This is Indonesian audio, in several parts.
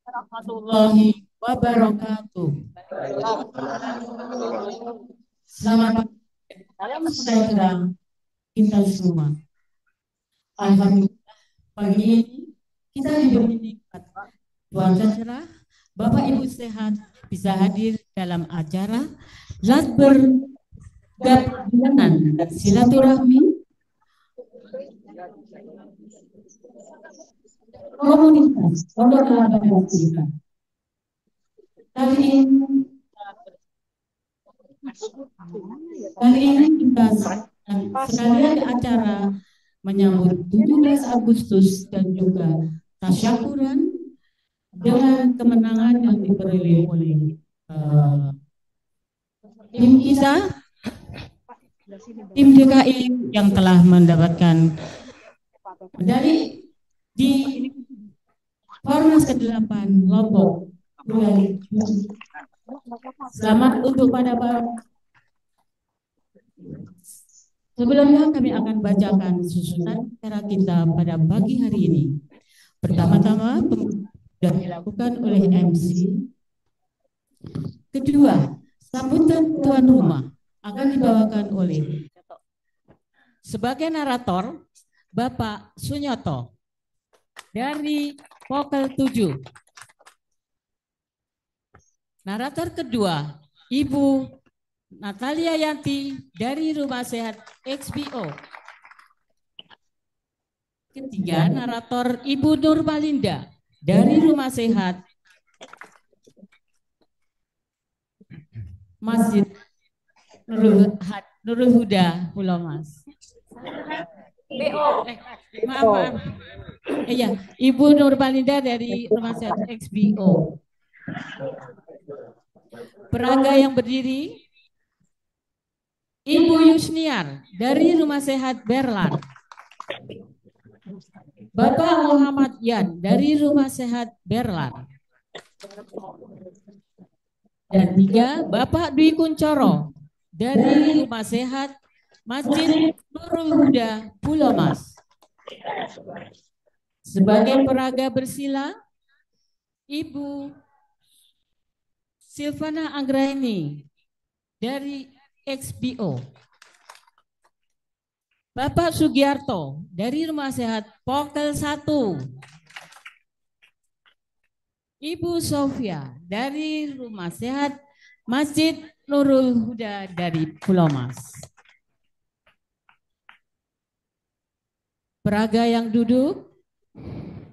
warahmatullahi wabarakatuh. Selamat pagi saudara kita semua. Alhamdulillah pagi ini kita diberi nikmat cuaca cerah, Bapak Ibu sehat, bisa hadir dalam acara Lasber Gabungan dan Silaturahmi Komunitas Pondok Kelapa dan Silka. Kali ini kita sekalian di acara menyambut 17 Agustus dan juga tasyakuran dengan kemenangan yang diperoleh oleh tim kita, tim DKI yang telah mendapatkan medali di Fornas ke-8 Lombok. Selamat untuk pada sebelumnya kami akan bacakan susunan acara kita pada pagi hari ini. Pertama-tama sudah dilakukan oleh MC. Kedua, sambutan tuan rumah akan dibawakan oleh sebagai narator Bapak Sunyoto dari Pokel 7. Narator kedua, Ibu Natalia Yanti dari Rumah Sehat XBO. Ketiga, narator Ibu Nurmalinda dari Rumah Sehat Masjid Nurul Huda, Pulau Mas. Maaf. Iya, Ibu Nurmalinda dari Rumah Sehat XBO. Peraga yang berdiri, Ibu Yusniar dari Rumah Sehat Berlan. Bapak Muhammad Yan dari Rumah Sehat Berlan. Dan tiga, Bapak Dwi Kuncoro dari Rumah Sehat Masjid Nurul Huda, Pulau Mas. Sebagai peraga bersila, Ibu Silvana Anggraini dari XBO. Bapak Sugiarto dari Rumah Sehat Pokel 1. Ibu Sofia dari Rumah Sehat Masjid Nurul Huda dari Pulau Mas. Peraga yang duduk,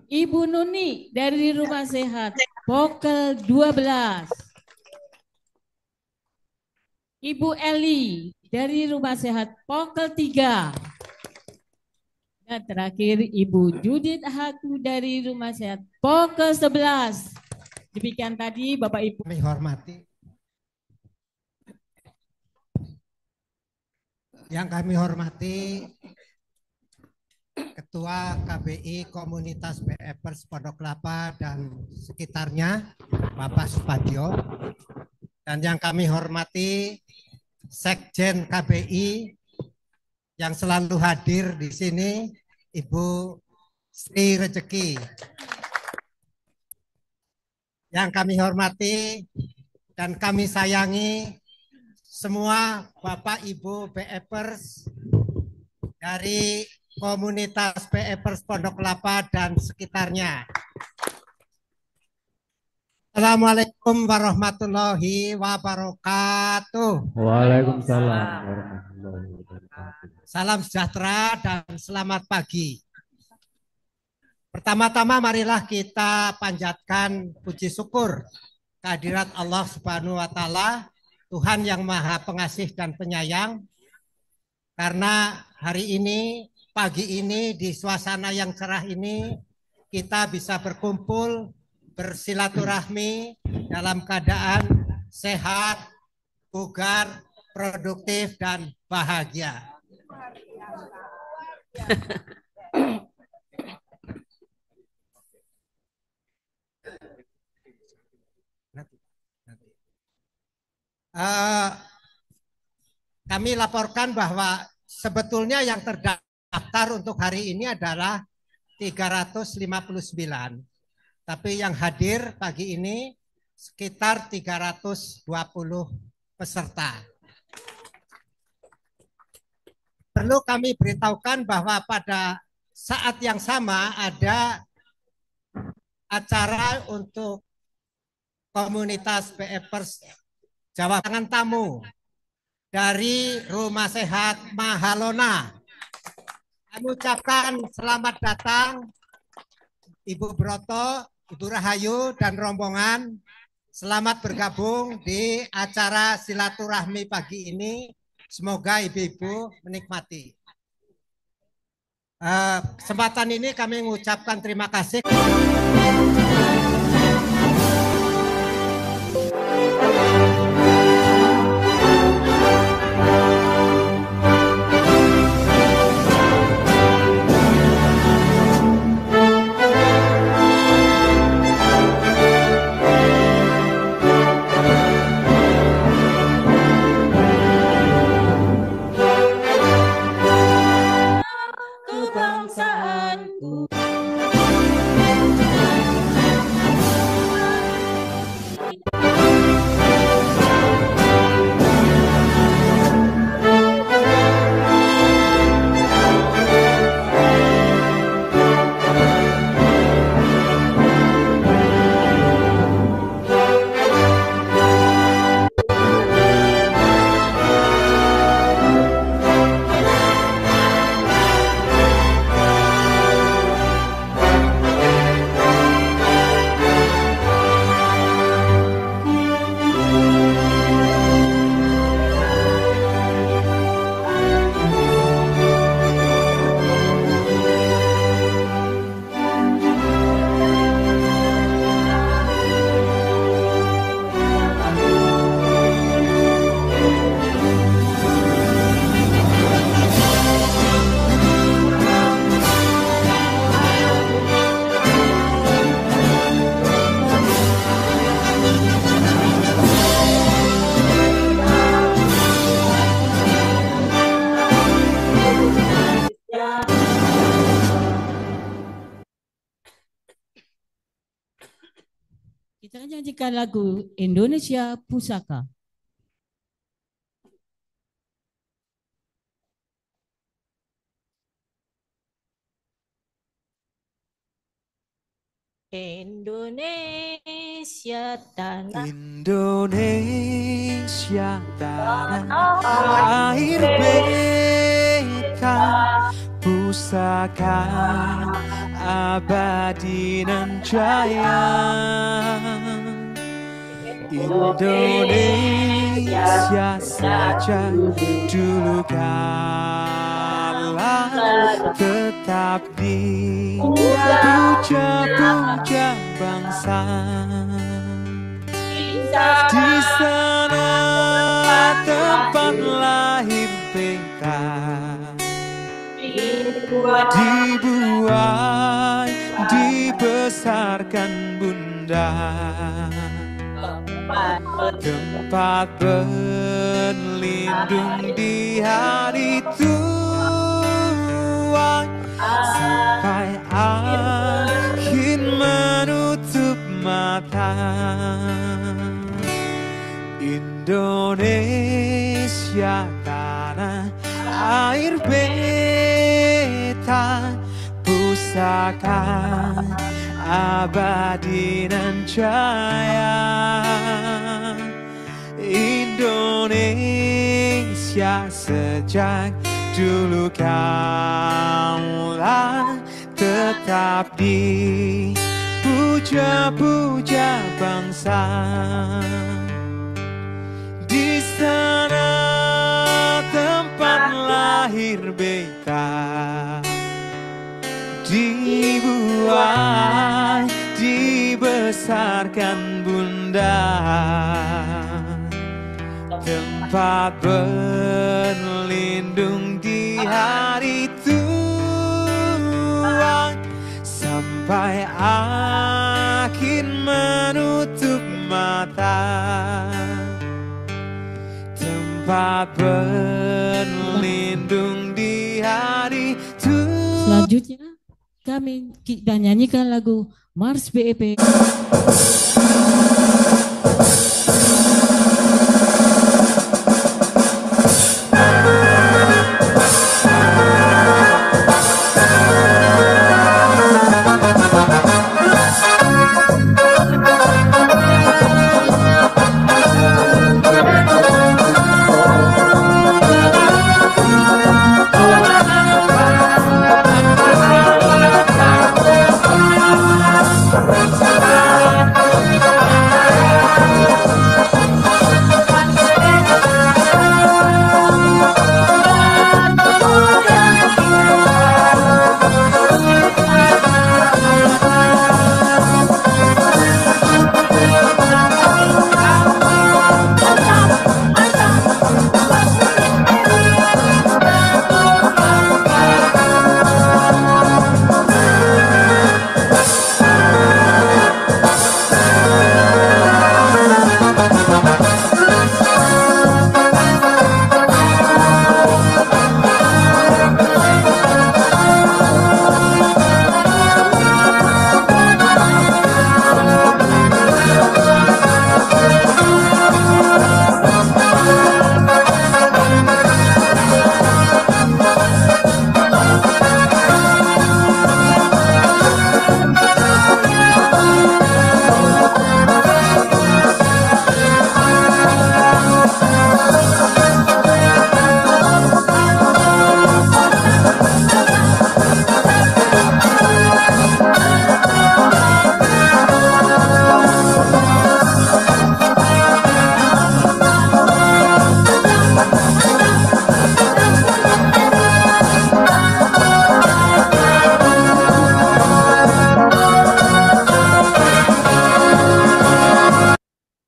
Ibu Nuni dari Rumah Sehat Pokel 12. Ibu Eli dari Rumah Sehat Pokel 3. Dan terakhir Ibu Judith Haku dari Rumah Sehat Pokel 11. Demikian tadi Bapak Ibu. Kami hormati. Yang kami hormati Ketua KBI Komunitas BFers Pondok Kelapa dan sekitarnya, Bapak Supadio. Dan yang kami hormati Sekjen KBI yang selalu hadir di sini, Ibu Sri Rezeki. Yang kami hormati dan kami sayangi semua Bapak Ibu BFers dari komunitas BFers Pondok Kelapa dan sekitarnya. Assalamualaikum warahmatullahi wabarakatuh. Waalaikumsalam warahmatullahi wabarakatuh. Salam sejahtera dan selamat pagi. Pertama-tama marilah kita panjatkan puji syukur kehadirat Allah Subhanahu wa taala, Tuhan yang Maha Pengasih dan Penyayang, karena hari ini, pagi ini di suasana yang cerah ini kita bisa berkumpul, bersilaturahmi dalam keadaan sehat, bugar, produktif dan bahagia. Kami laporkan bahwa sebetulnya yang terdaftar untuk hari ini adalah 359. tapi yang hadir pagi ini sekitar 320 peserta. Perlu kami beritahukan bahwa pada saat yang sama ada acara untuk komunitas PFers Jawa Tangan tamu dari Rumah Sehat Mahalona. Kami ucapkan selamat datang Ibu Broto, Ibu Rahayu, dan rombongan. Selamat bergabung di acara silaturahmi pagi ini. Semoga ibu-ibu menikmati. Kesempatan ini kami mengucapkan terima kasih. Kebangsaanku. Kita nyanyikan lagu Indonesia Pusaka. Indonesia tanah, Indonesia tanah air beta, pusaka abadi nan jaya. Indonesia sejak dulu kala tetap dipuja-puja bangsa. Di sana tempat lahir beta, dibuai, dibesarkan bunda, tempat berlindung di hari tua, sampai akhir menutup mata. Indonesia tanah air beta, pusaka abadi nan jaya. Indonesia sejak dulu kala tetap dipuja-puja bangsa. Di sana tempat lahir beta, dibuai, dibesarkan bunda, tempat berlindung di hari tua, sampai akhir menutup mata, tempat berlindung di hari tua. Selanjutnya kami kita nyanyikan lagu Mars BEP.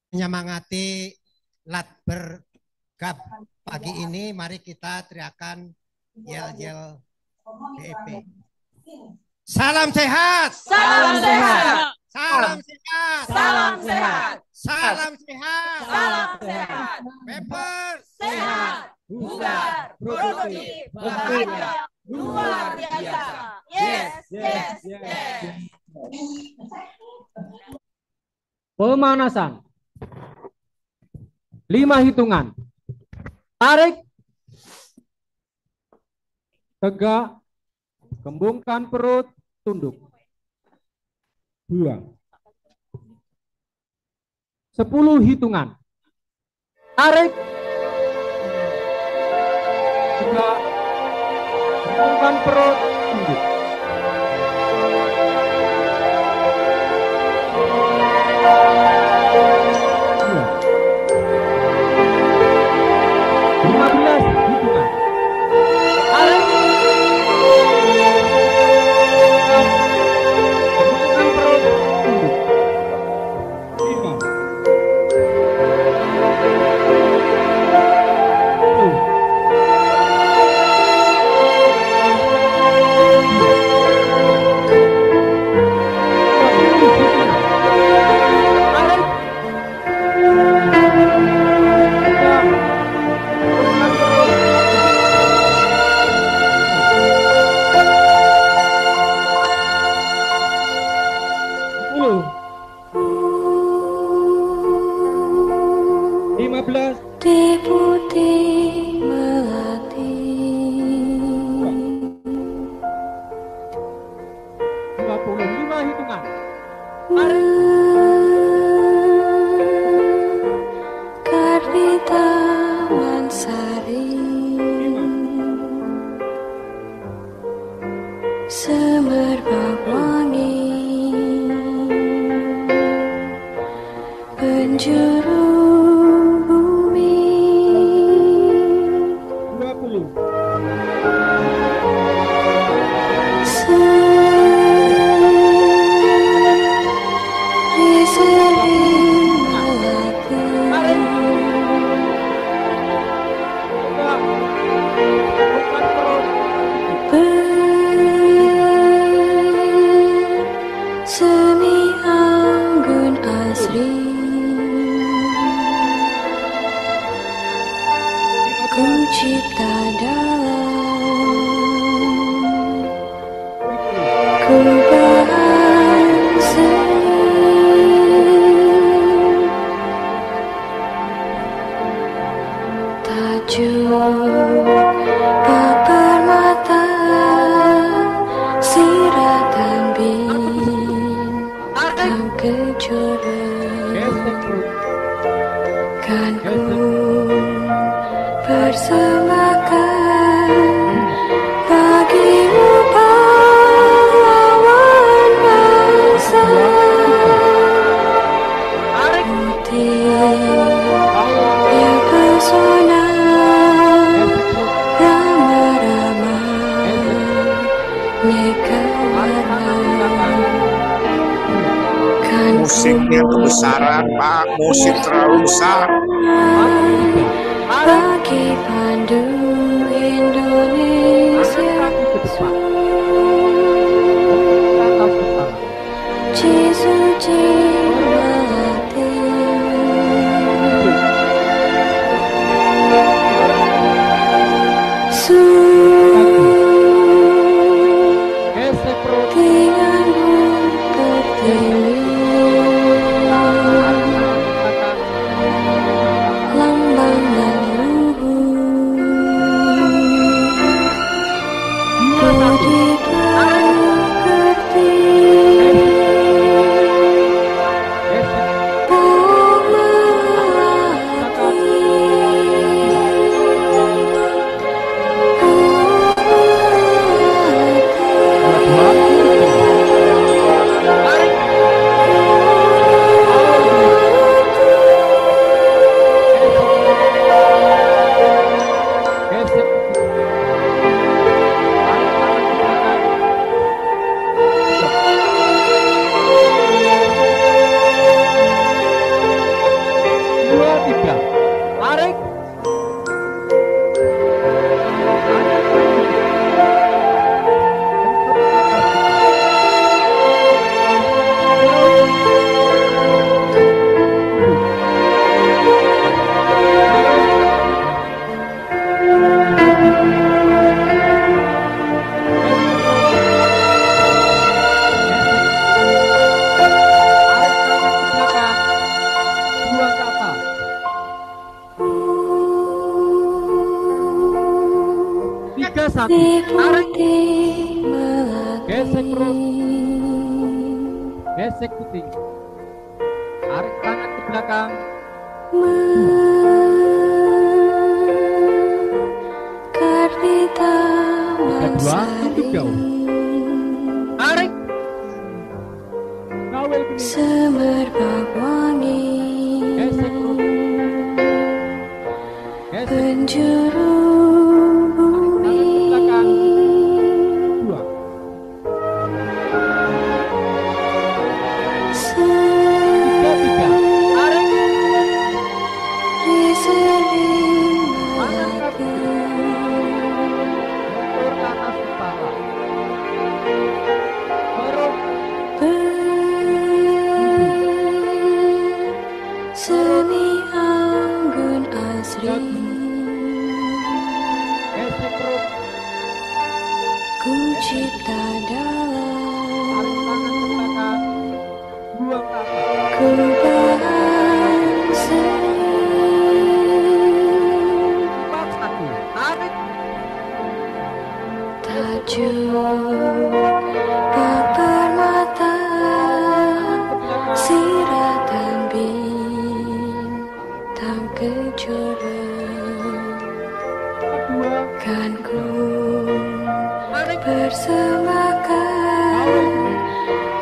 Menyemangati lat bergab pagi ini, mari kita teriakan yel-yel BEP. Salam sehat. Salam sehat. Salam sehat. Salam sehat. Salam sehat. Salam sehat. Papers Sehat, bugar, produktif, bahagia, luar biasa. Yes, yes, yes. Pemanasan. 5 hitungan. Tarik. Tegak. Kembungkan perut. Tunduk. 2. 10 hitungan. Tarik. Tegak. Kembungkan perut. Tunduk. 15 hitungan. Tarik. Kembungkan perut. Tunduk. 5. 15. Deputi melati 25 hitungan. Mekar di taman sari, semerbak wangi, penjuru bumi. 20. Seri melati, seni anggun asri, ku cipta dalam, ku Gesek perut. Kan ku persembahkan bagimu pahlawan bangsa. Putih yang pesona, ramah-ramah, neka warna. Kan Musiknya kebesaran, Pak. Musik terlalu besar. bagi pandu Indonesia, suci melati. Gesek perut. Tinganmu tertiwi, lambang dan luhur. Budi kerti, oh melati, Gesek. Dua, tiga. Tarik. Dua kata. Tiga, satu. Tarik. putih melati. Gesek perut. Gesek putih. Tarik tangan ke belakang. Mekar di taman Kedua, tutup sari, jauh. Tarik. Kawel kuning. semerbak wangi, Gesek perut. Gesek. penjuru bumi. Dua. Tiga, tiga. Tarik. Disering Tangan kaki. melati, Lentur ke atas kepala. Perut. seni anggun asri. Gesek perut. Ku cipta Tarik tangan ke dalam, belakang. Dua kata. ku bahasa. Empat, satu. Tarik. Tajuk bak permata, siratan bintang kejora. Kedua. Kan ku Tarik. persembahkan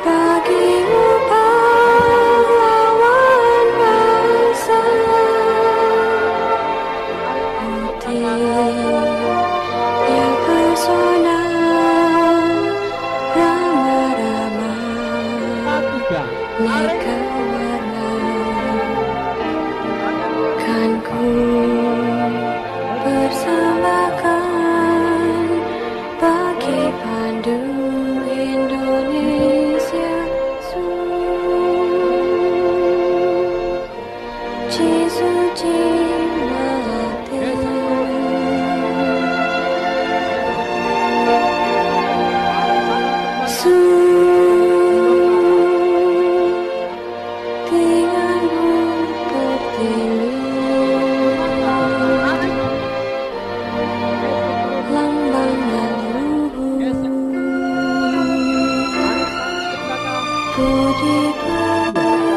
bagimu pahlawan bangsa. Putih yang pesona, ramah-ramah, Tiga. neka warna. Kan ku persembahkan bagi pandu Indonesia, suci melati. Tinganmu tertiwi, lambang dan luhur. Budi kerti,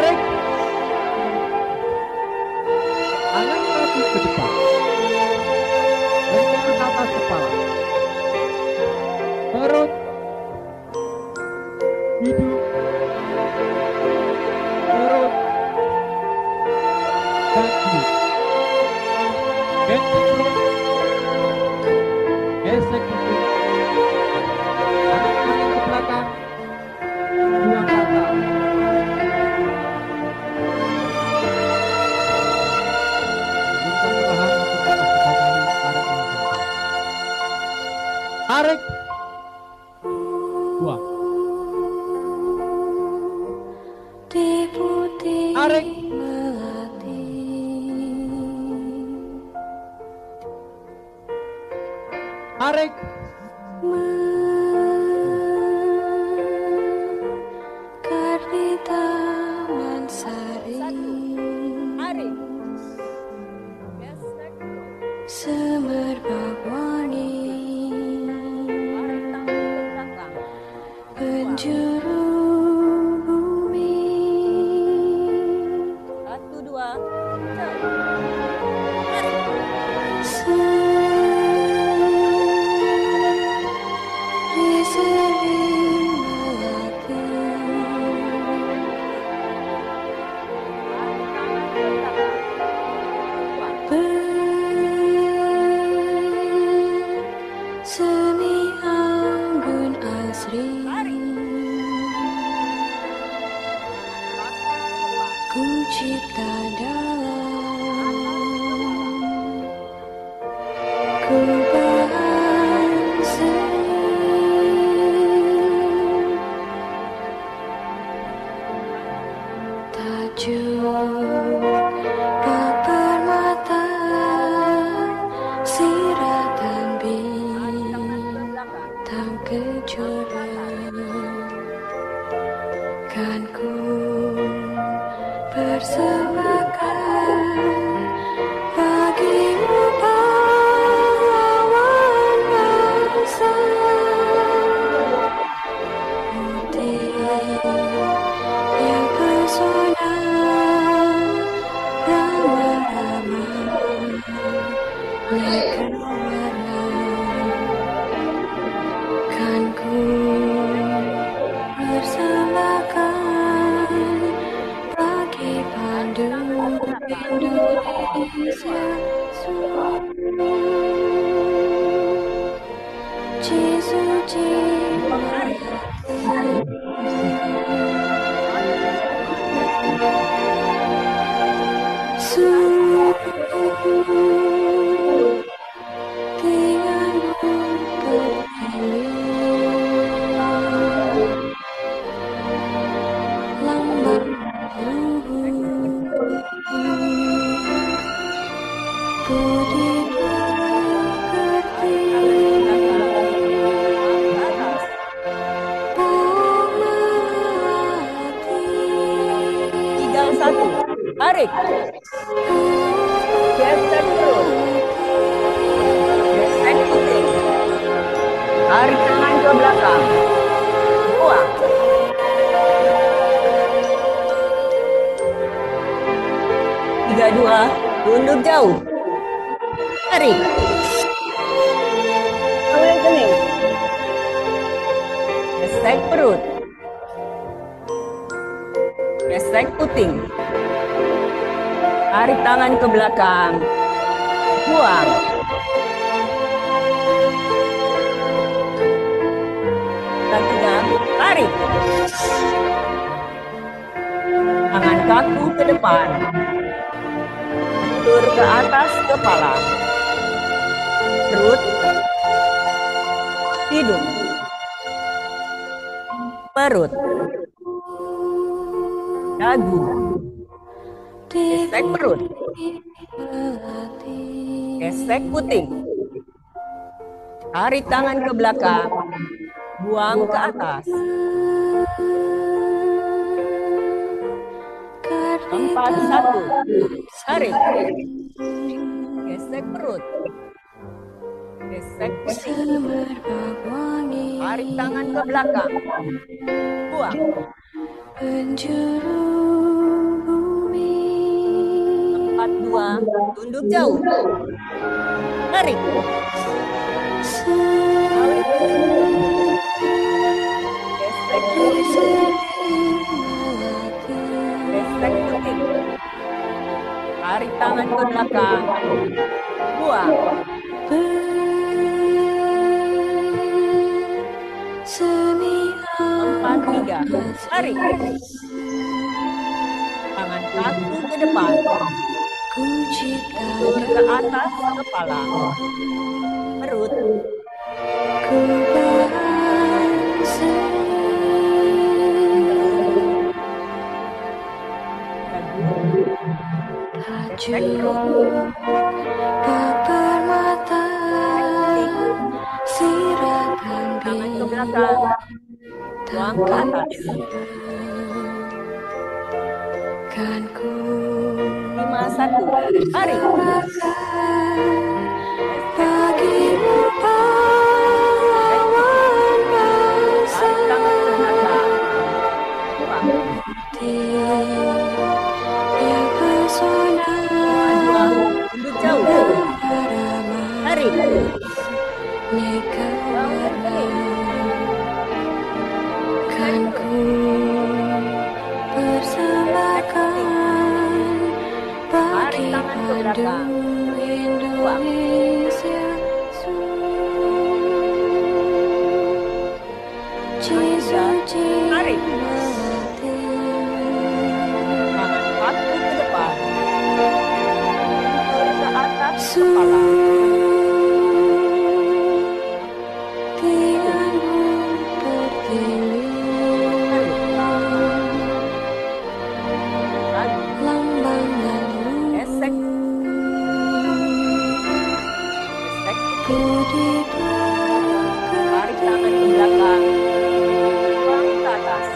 Tarik. Angkat kaki ke depan. Dan ke atas kepala. Perut. Hidung. Perut. Kaki. Gesek perut. Gesek hidung. Tarik tangan ke belakang. Buang ke atas. Tarik. Buang. Tarik. Tarik. Semerbak wangi penjuru bumi. 1, 2, Seri-seri melati bersemi anggun asri. Ku cipta dalam kubah seni. Tajuk bak permata siratan bintang kejora. Kan ku persembahkan bagimu pahlawan bangsa. Putih yang pesona, ramah-ramah leka warna. Kan ku persembahkan bagi pandu Indonesia suci denganmu berpilih lambang luhur budi pekerti pemerhati. 3, 1, tarik. Gesek perut. Gesek puting. Tarik tangan ke belakang. Buang. 3, 2, tunduk jauh. Tarik. Ambil kening. Gesek perut. Gesek puting. Tarik tangan ke belakang. Buang. Ketiga, tarik. Tangan kaku ke depan. Bentur ke atas kepala. Perut. Hidung. Perut. Dagu. Gesek perut. Gesek puting. Tarik tangan ke belakang. Buang ke atas. 4, 1. Tarik. Gesek perut. Gesek puting. Tarik tangan ke belakang. Buang. Penjuru tunduk jauh. Tarik. Gesek kiri. Gesek kiri. Tarik tangan ke belakang. Buang. 4-3. Tarik. Tangan kaki ke depan. Tur ke atas kepala. Perut. Permata siratan Tangan ke belakang. Buang ke atas. kan ku 5-1. Tarik. bagimu pahlawan bangsa Tarik tangan ke belakang. Buang. yang pesona Tunduk jauh. Tarik. neka Buang ke kiri. kan ku persembahkan bagi tangan ke belakang. padu Indonesia suci Tarik. melati Tangan kaki ke depan. Tur ke atas kepala. tiangmu bertinggi Lagi. lambang lalu Gesek. Gesek. budi Tarik tangan ke belakang. Buang ke atas.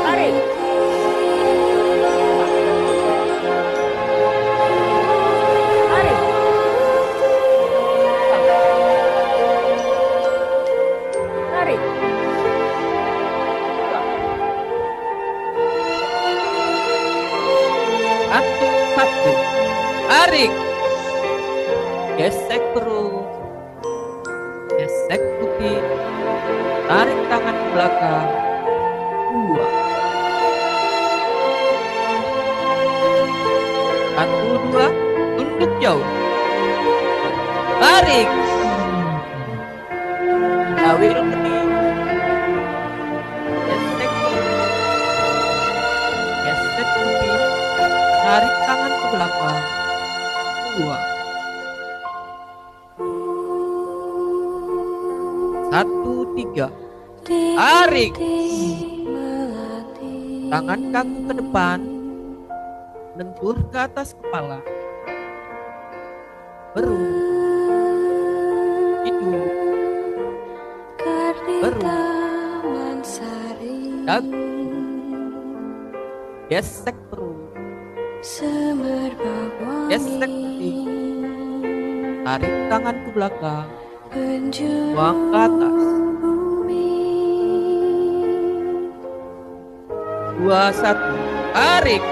Tarik. Tarik. Tarik. Satu. Tarik. Gesek perut. Gesek putih. Tarik tangan ke belakang. 2. 1-2. Tunduk jauh. Tarik. Tawil kening. Gesek kiri. Gesek putih. Tarik tangan ke belakang. 2. 1-3. Tarik. Tangan kaku ke depan. Lentur ke atas kepala. Berung. Hidung. Berung. Dagu. Gesek perut. Gesek putih. Tarik tangan ke belakang. Buang ke atas. 2-1. Tarik.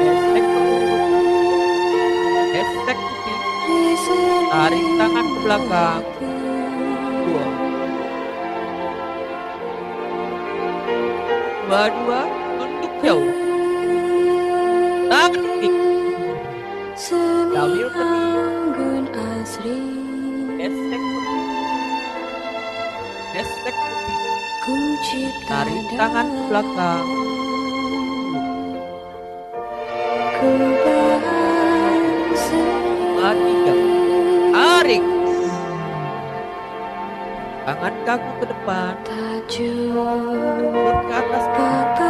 Gesek perut. Gesek putih. Tarik tangan ke belakang. 2. 2-2. Tunduk jauh. Tarik. Tawil kening. Gesek putih. Gesek putih. Tarik tangan ke belakang. 3. Tarik. Tangan kaku ke depan. Lentur ke atas kepala.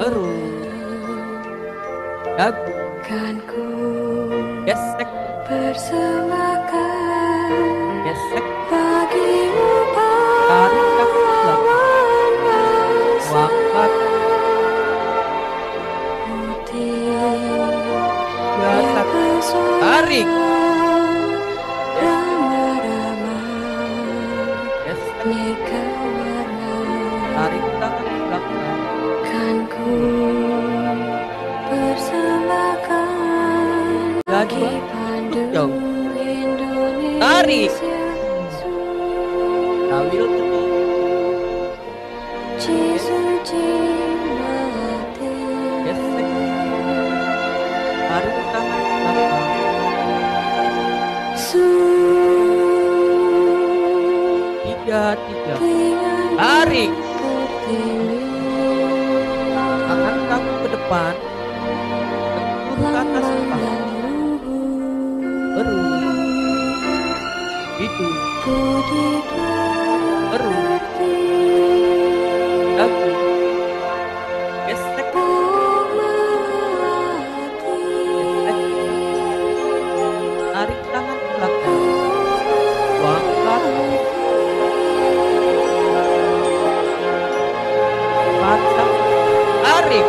Berung. Dagu. Gesek. Gesek. Tarik kaku ke belakang. Buang ke atas. 2-3 Tarik. Tarik tangan ke belakang. Kan ku persembahkan bagi pandu Indonesia. Tarik. Tawil kedua. Suci mati. Gesek. Tarik tangan ke belakang. Tiga. Tarik. Tangan kamu ke depan. Tentur ke atas kepala. Beru. Itu. Beru. Dagu. Gesek. Tarik tangan ke belakang. Buang ke atas. Patah. Tarik.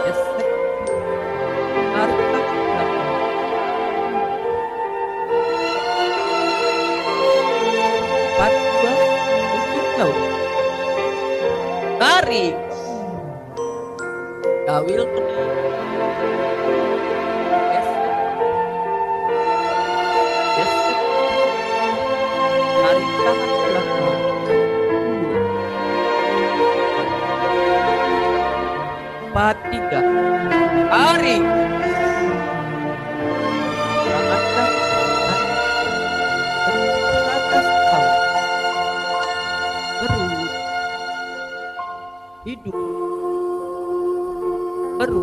Gesek. Tarik tangan ke belakang. Empat, dua, untuk jauh. Tarik. Tawil kedua. Gesek. Gesek. Tarik tangan ke belakang. Empat, tiga. Tarik. Tangan kaki kanan. Tentu ke atas kepala. Beru. Hidup. Beru.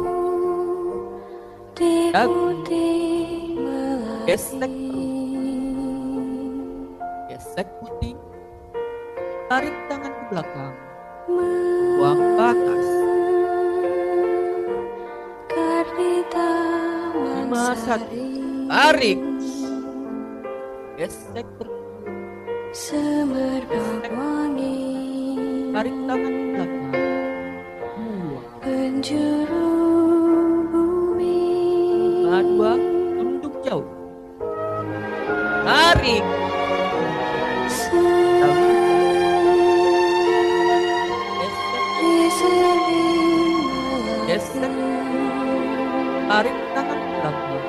Dagu. Gesek perut. Gesek putih. Tarik tangan ke belakang. Buang ke atas. Lima, satu. Tarik. Gesek perut. Semerbak wangi. Tarik tangan ke belakang. Penjuru bumi. Lima, dua. Tunduk jauh. Tarik. Gesek. Tarik tangan ke belakang.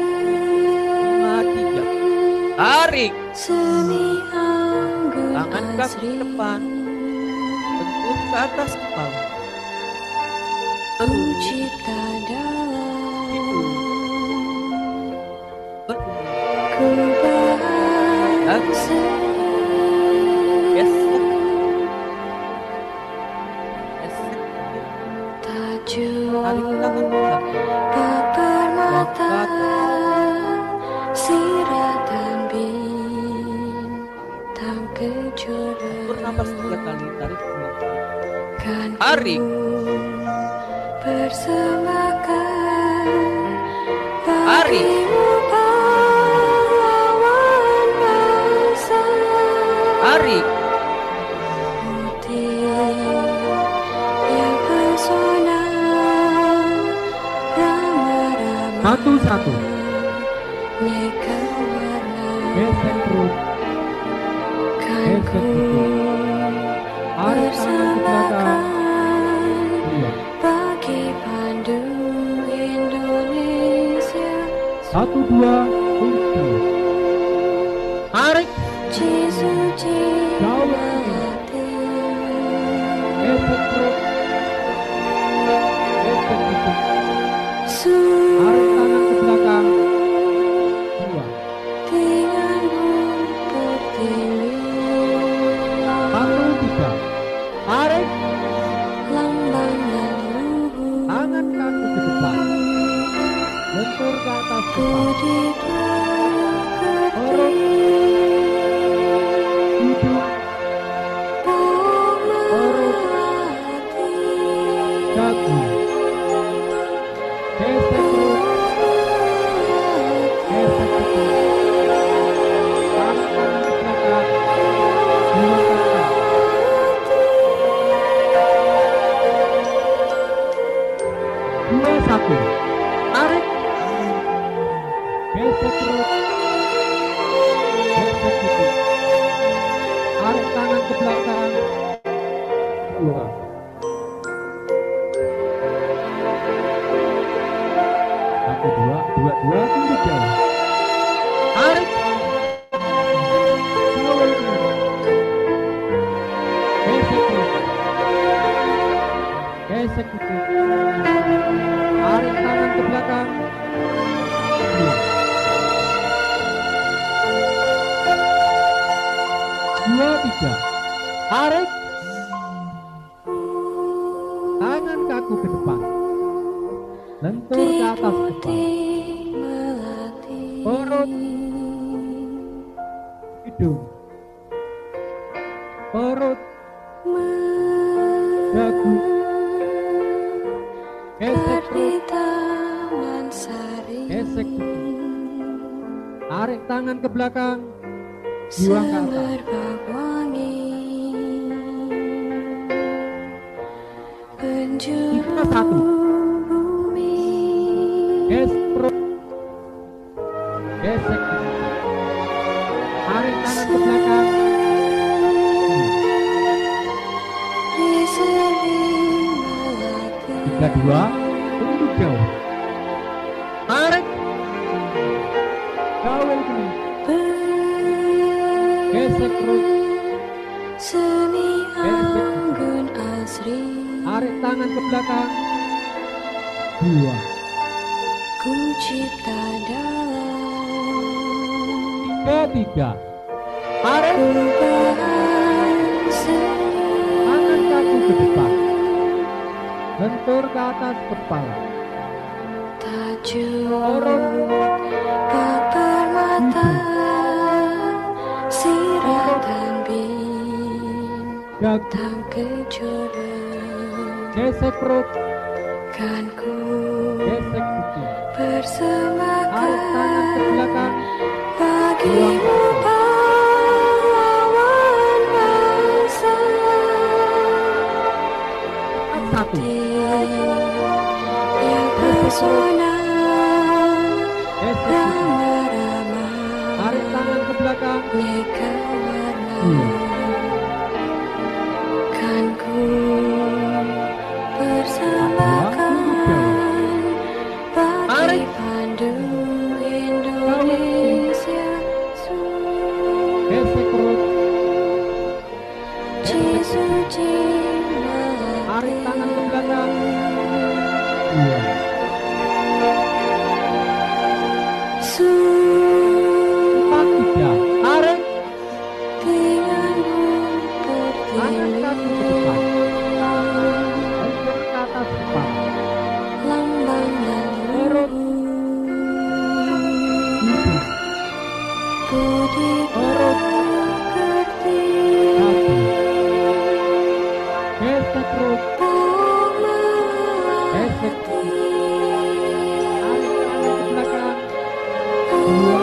Lima, tiga. Tarik. Tangan kaki ke depan. Bentur ke atas kepala. Mencipta dalam Itu. Betul. ku bahasa. Gesek. Gesek. Tajuk Tarik tangan ke belakang. permata siratan bintang kejora. Bernapas 3 kali. Tarik ke belakang. Kan Tarik. ku persembahkan Tarik. bagimu pahlawan bangsa. Tarik. Putih yang pesona ramah-ramah. Satu. Neka warna Gesek perut. kan ku Tarik tangan ke belakang. persembahkan Dua. bagi pandu Indonesia. 1, 2, untuk. Tarik. Suci Jauh. mati. Gesek perut. Gesek putih. Suci Tarik tangan ke belakang. Dua. denganmu pertiwi. 1, 3. Tarik. Lambang dan luhur Tangan kaki ke depan. Lentur ke atas kepala. budi Perut. prakerti. Hidup. 2, 3. Tarik. Tangan kaku ke depan. Lentur ke atas kepala. Perut. Hidung. Perut. Dagu. Gesek perut. Gesek pipi. Tarik tangan ke belakang. Buang ke atas. 3, 1. Gesek perut. Gesek pipi. Tarik tangan ke belakang. 3, 2. Tunduk jauh. Tarik. Gaul kiri. Gesek perut. Gesek. Tarik tangan ke belakang. 2. Ku cipta dalam 3, 3. Tarik. Tangan kaku ke depan. Lentur ke atas kepala. tajuk papan mata siratan bintang kejuran Gesek perut. kan ku Gesek pipi. persembahkan Tarik tangan ke belakang. bagimu pahlawan bangsa 1. yang pesona Gesek pipi. rama-rama Tarik tangan ke belakang. neka warna kan ku persembahkan bagi pandu Indonesia Gesek perut. Suci Tarik tangan ke belakang. 4, 3. Tarik. Tangan kaki ke depan. Lentur ke atas kepala. lambang dan Perut. Hidung. budi pekerti Kaki. Gesek perut. Gesek pipi. Tarik tangan ke belakang. 2.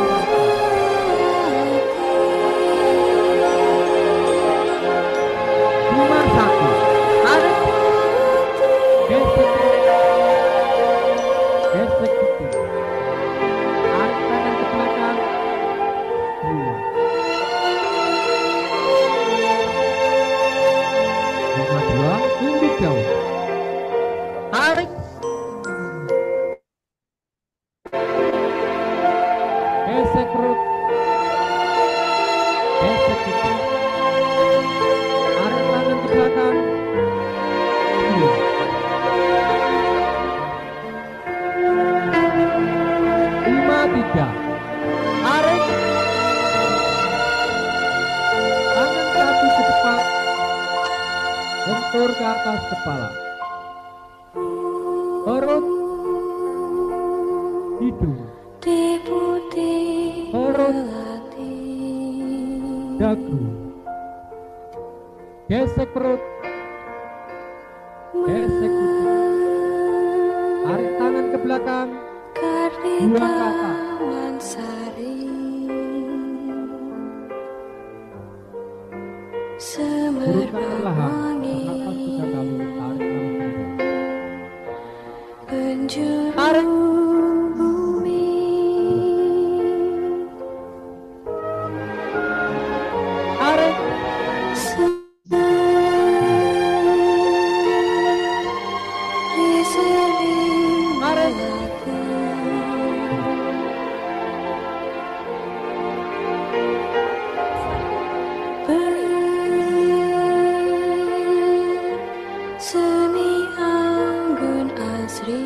Lima, 1. Tarik. Gesek perut. Gesek pipi. Tarik tangan ke belakang. 2. 5, 2. Tunduk jauh. Tarik. Gesek perut. Gesek pipi. Tarik tangan ke belakang. 2. 5, 3. Tarik. Tangan kaki ke depan. Lentur ke atas kepala. Perut. Hidung. putih Perut. melati Dagu. Gesek perut. Gesek pipi. Tarik tangan ke belakang. Kardi Buang ke atas. Taman Sari Turunkan perlahan. Semerbak wangi Bernapas 3 kali. Tarik langsung. penjuru Tarik. bumi Tarik. Sering Tarik. melati Seni anggun asri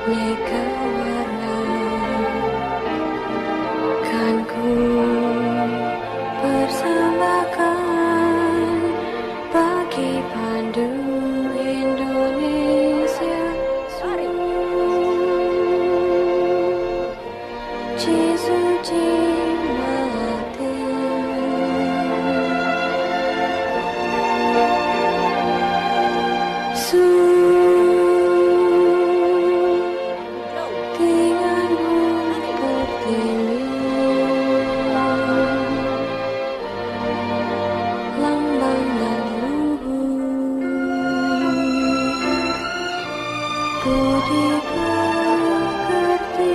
aneka warna, kan ku persembahkan bagi pandu Indonesia. Suci Melati, Tinganmu tertinggi, lambang dan luhur, budi pekerti.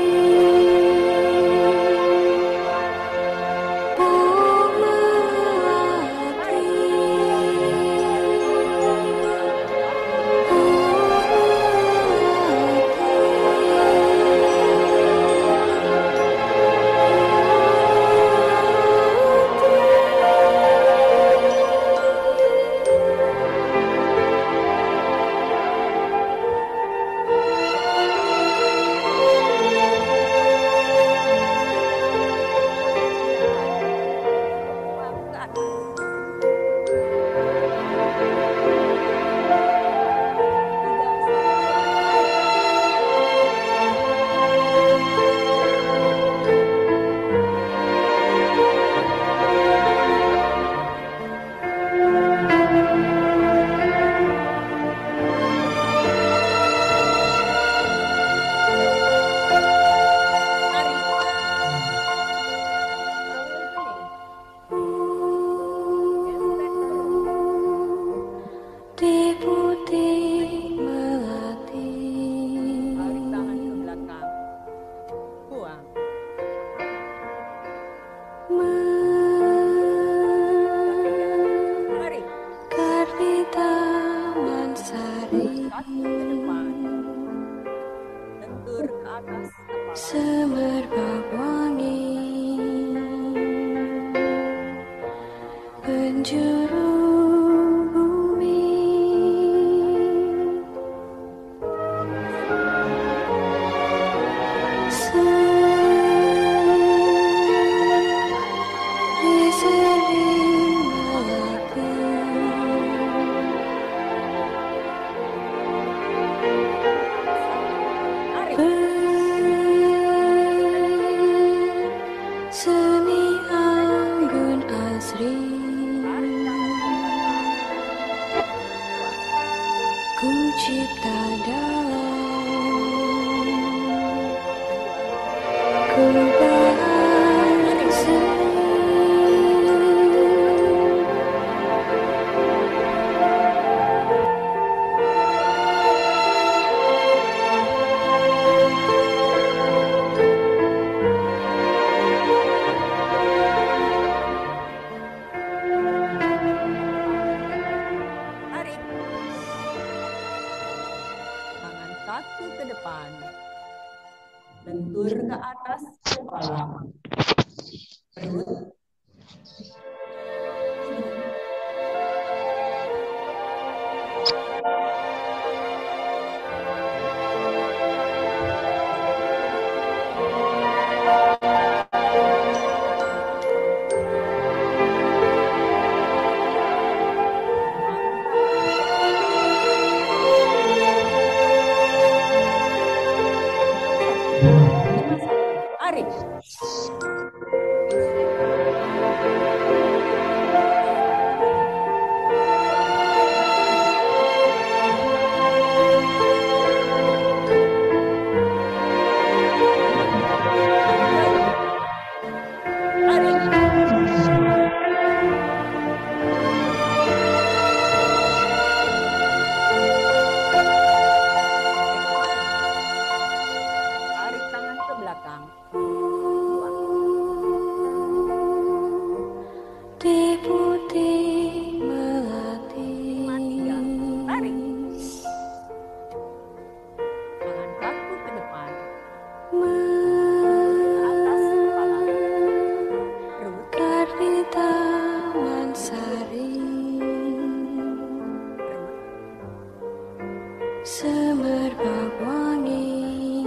Semerbak wangi penjuru bumi, seri-seri melati, seni anggun asri, ku cipta dalam, ku bahasa. Kaki ke depan, lentur ke atas kepala, perut. Semerbak wangi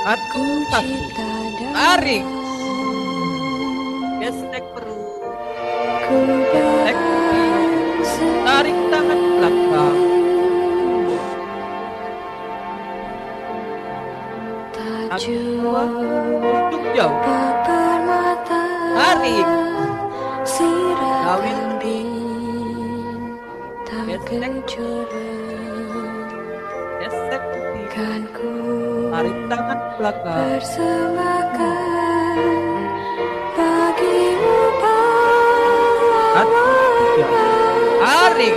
Satu, tarik, gesek perut, gesek kaki, tarik tangan belakang, satu, dua, untuk jauh, tarik, kawin gesek, gesek kaki, tarik tangan belakang, satu, tiga, tarik,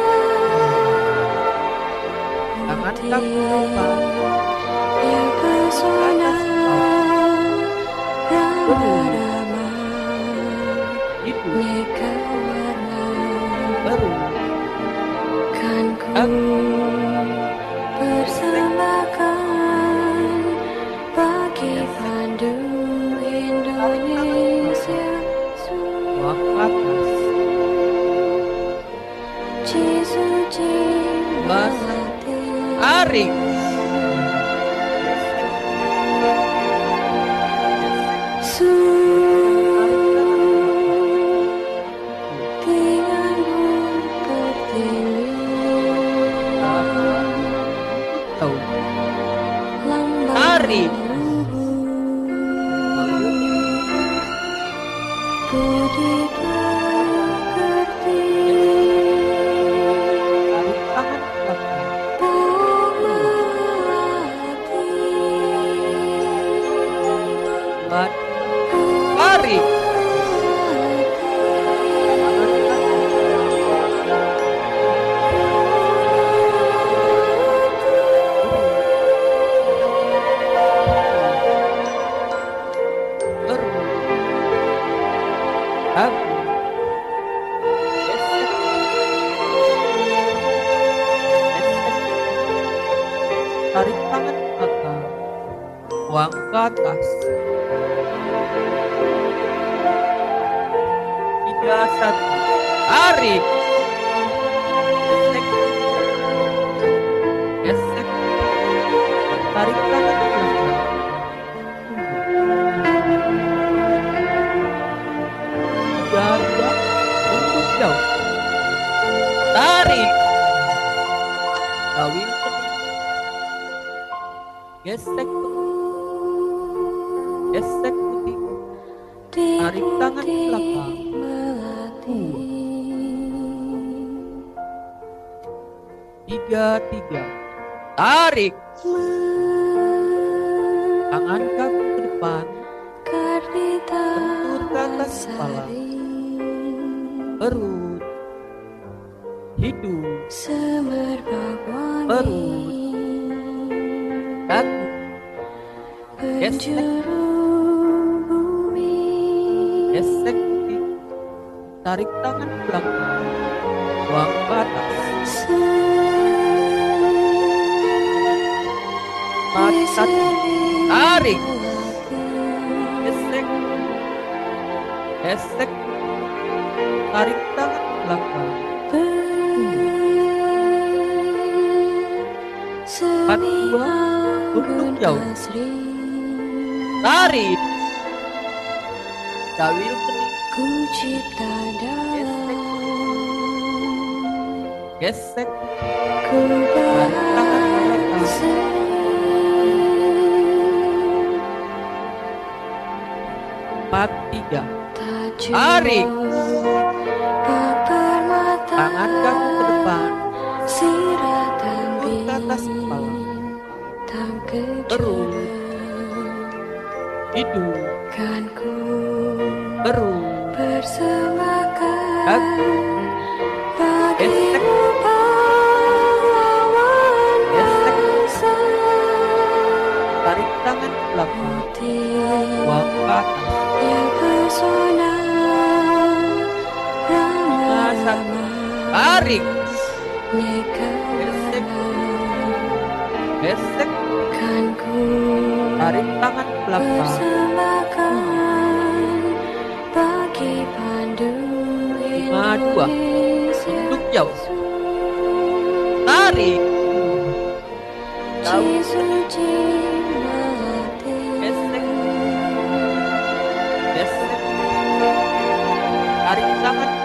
tangan kaki depan, itu, baru, tarik, tarik, tarik, tarik tangan belakang, buang ke atas, 3, 1, tarik, gesek, tarik tangan belakang, 3, 2, untuk jauh, tarik, kawin gesek perut, gesek putih, tarik tangan belakang, 2, 3, tarik, tangan kaki ke depan, bentur ke atas kepala, perut, hidung, perut, kaki, gesek, gesek putih, tarik tangan belakang, buang ke atas, 4, 1, tarik, gesek, gesek, tarik tangan belakang, 4, 2, untuk jauh, tarik, kawil kening, gesek, tarik tangan belakang, 4, 3, tarik, tangan kaki ke depan, bentur ke atas kepala, perut, hidung, perut, kaki, gesek, gesek, tarik tangan belakang, buang ke atas, 5, 1, tarik, gesek, gesek, tarik tangan belakang, 5, 2, untuk jauh, tarik, jauh,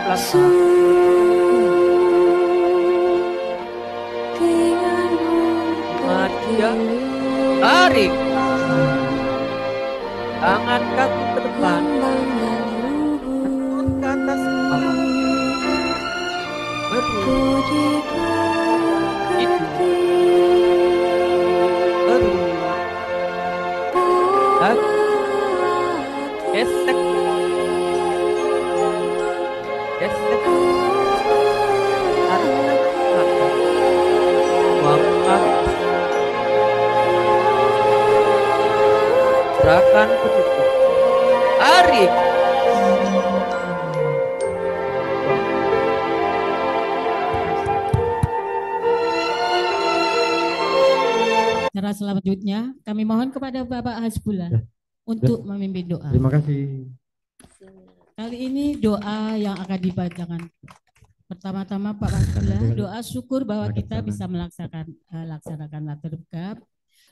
belakang. Madia, tarik. Tangan kaki ke depan. Bentur ke atas kepala. Berus. Itu. Berus. Lagi. Gesek. Gesek. Tarik kaki. Mangkat. Gerakan begitu. Tarik. Cara selanjutnya kami mohon kepada Bapak Hasbullah untuk memimpin doa. Terima kasih. Kali ini doa yang akan dibacakan. Pertama-tama Pak Hasbullah, doa syukur bahwa kita bisa laksanakan latarikab.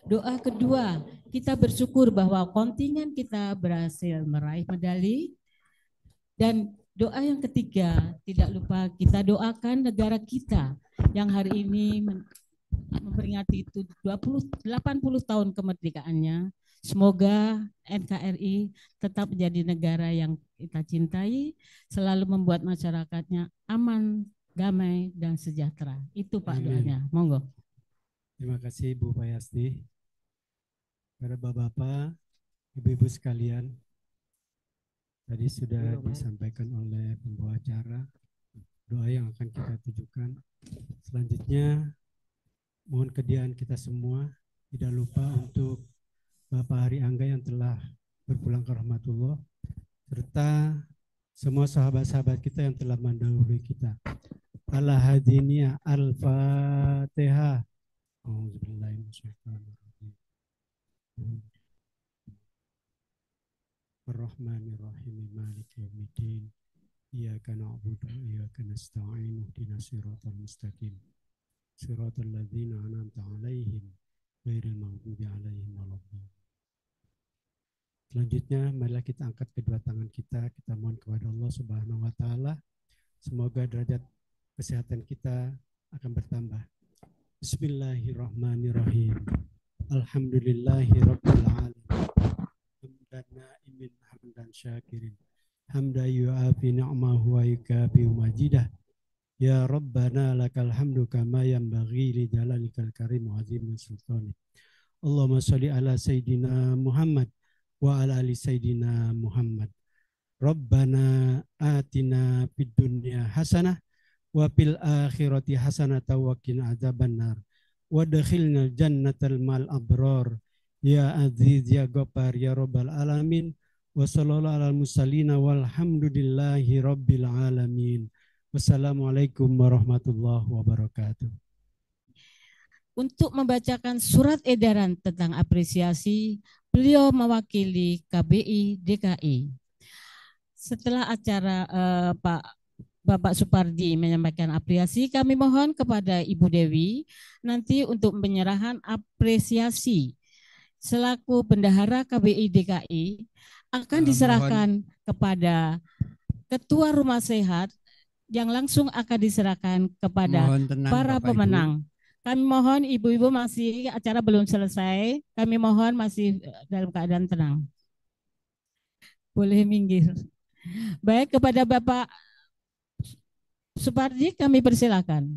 Doa kedua, kita bersyukur bahwa kontingen kita berhasil meraih medali. Dan doa yang ketiga, tidak lupa kita doakan negara kita yang hari ini memperingati itu 80 tahun kemerdekaannya. Semoga NKRI tetap menjadi negara yang kita cintai, selalu membuat masyarakatnya aman, damai, dan sejahtera. Itu Pak doanya. Monggo. Terima kasih Bu Payasti. Para bapak-bapak, ibu-ibu sekalian, tadi sudah disampaikan oleh pembawa acara doa yang akan kita tujukan. Selanjutnya, mohon kehadiran kita semua, tidak lupa untuk Bapak Hari Angga yang telah berpulang ke rahmatullah, serta semua sahabat-sahabat kita yang telah mendahului kita. Al-Hadiniya Al-Fatihah. Ar-Rahmanir-Rahim Maliki Yaumiddin. Iyyaka na'budu wa iyyaka nasta'in. Ihdinas siratal mustaqim. Siratal ladzina an'amta 'alaihim ghairil maghdubi 'alaihim waladdallin. Selanjutnya marilah kita angkat kedua tangan kita mohon kepada Allah Subhanahu wa taala, semoga derajat kesehatan kita akan bertambah. Bismillahirrahmanirrahim. Alhamdulillahirabbil alamin. Hamdan na'imin hamdan syakirin. Hamda yu'afi ni'mahu wa yukafi majidah. Ya Rabbana lakal hamdu kama yanbaghi li jalalikal karim wa azim sultani. Allahumma sholli ala sayyidina Muhammad wa ala ali sayyidina Muhammad. Rabbana atina fid dunya hasanah wa fil akhirati hasanah wa qina adzabannar. Wadkhilna jannatal mal abrar. Ya aziz ya ghaffar ya rabbal alamin. Wa sallallahu alal mursalin walhamdulillahi rabbil alamin. Wassalamualaikum warahmatullahi wabarakatuh. Untuk membacakan surat edaran tentang apresiasi, beliau mewakili KBI DKI. Setelah acara Bapak Supardi menyampaikan apresiasi, kami mohon kepada Ibu Dewi nanti untuk penyerahan apresiasi selaku bendahara KBI DKI akan diserahkan kepada Ketua Rumah Sehat yang langsung akan diserahkan kepada para pemenang. Kami mohon ibu-ibu, masih acara belum selesai, kami mohon masih dalam keadaan tenang. Boleh minggir. Baik, kepada Bapak Supardi kami persilakan.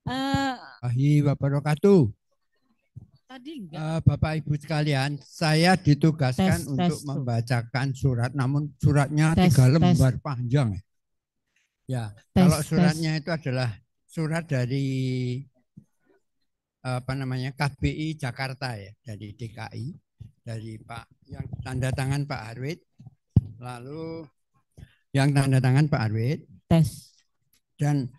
Wabarakatuh. Bapak Ibu sekalian, saya ditugaskan untuk membacakan surat, namun suratnya 3 lembar panjang. Ya, kalau suratnya itu adalah surat dari KBI Jakarta ya, dari DKI, dari Pak yang tanda tangan Pak Arwid, lalu yang tanda tangan Pak Arwid. Dan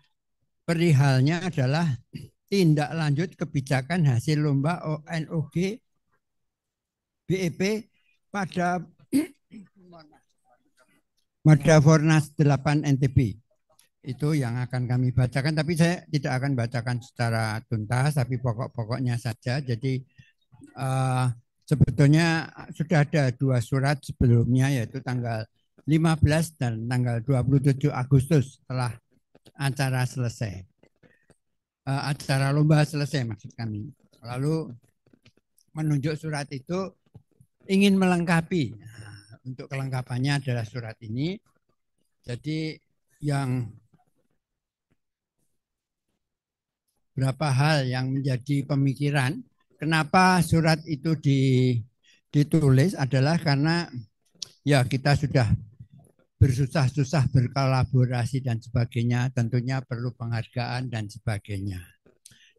perihalnya adalah tindak lanjut kebijakan hasil lomba ONOG BEP pada Fornas 8 NTB. Itu yang akan kami bacakan, tapi saya tidak akan bacakan secara tuntas, tapi pokok-pokoknya saja. Jadi sebetulnya sudah ada 2 surat sebelumnya, yaitu tanggal 15 dan tanggal 27 Agustus setelah acara selesai. Acara lomba selesai maksud kami. Lalu menunjuk surat itu ingin melengkapi. Nah, untuk kelengkapannya adalah surat ini. Jadi yang berapa hal yang menjadi pemikiran kenapa surat itu ditulis adalah karena ya kita sudah bersusah-susah berkolaborasi dan sebagainya, tentunya perlu penghargaan dan sebagainya.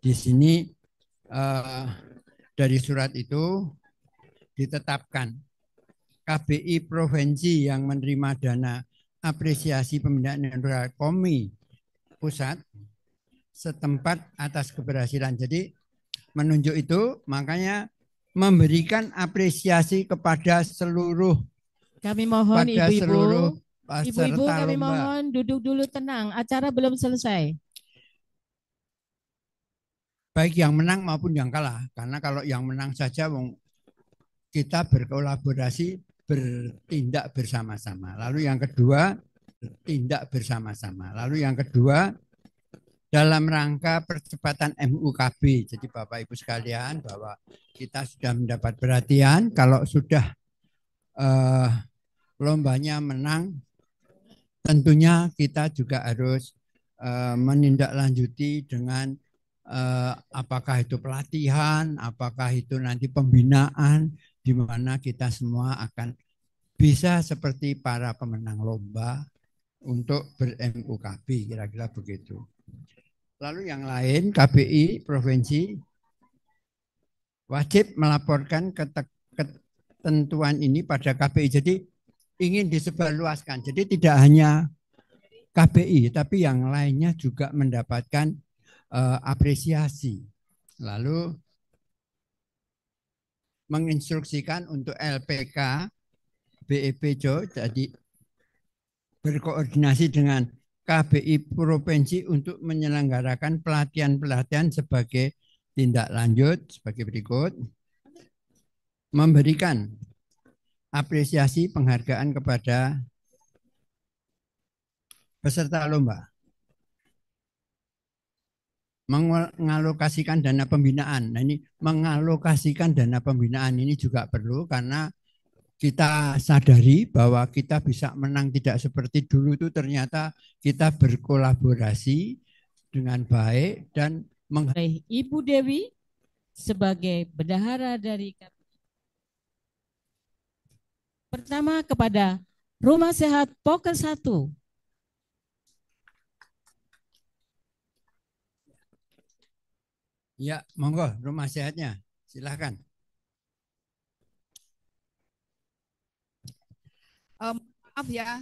Di sini dari surat itu ditetapkan KBI provinsi yang menerima dana apresiasi pembinaan KOMI pusat setempat atas keberhasilan. Jadi menunjuk itu makanya memberikan apresiasi kepada seluruh. Kami mohon ibu-ibu, ibu-ibu kami lomba. mohon duduk dulu tenang, acara belum selesai. Baik yang menang maupun yang kalah, karena kalau yang menang saja kita berkolaborasi, bertindak bersama-sama. Lalu yang kedua, bertindak bersama-sama. Lalu yang kedua, dalam rangka percepatan MUKB. Jadi Bapak Ibu sekalian bahwa kita sudah mendapat perhatian kalau sudah lombanya menang, tentunya kita juga harus menindaklanjuti dengan apakah itu pelatihan, apakah itu nanti pembinaan, di mana kita semua akan bisa seperti para pemenang lomba untuk ber-MUKB, kira-kira begitu. Lalu yang lain, KBI provinsi wajib melaporkan ketentuan ini pada KBI. Jadi ingin disebarluaskan. Jadi tidak hanya KBI, tapi yang lainnya juga mendapatkan apresiasi. Lalu menginstruksikan untuk LPK, BEPJO, jadi berkoordinasi dengan KBI provinsi untuk menyelenggarakan pelatihan-pelatihan sebagai tindak lanjut sebagai berikut. Memberikan apresiasi penghargaan kepada peserta lomba. Mengalokasikan dana pembinaan. Nah ini mengalokasikan dana pembinaan ini juga perlu karena kita sadari bahwa kita bisa menang tidak seperti dulu itu ternyata kita berkolaborasi dengan baik dan Ibu Dewi sebagai bendahara dari KBI. Pertama kepada Rumah Sehat Poker 1. Ya, monggo rumah sehatnya. Silakan. Maaf ya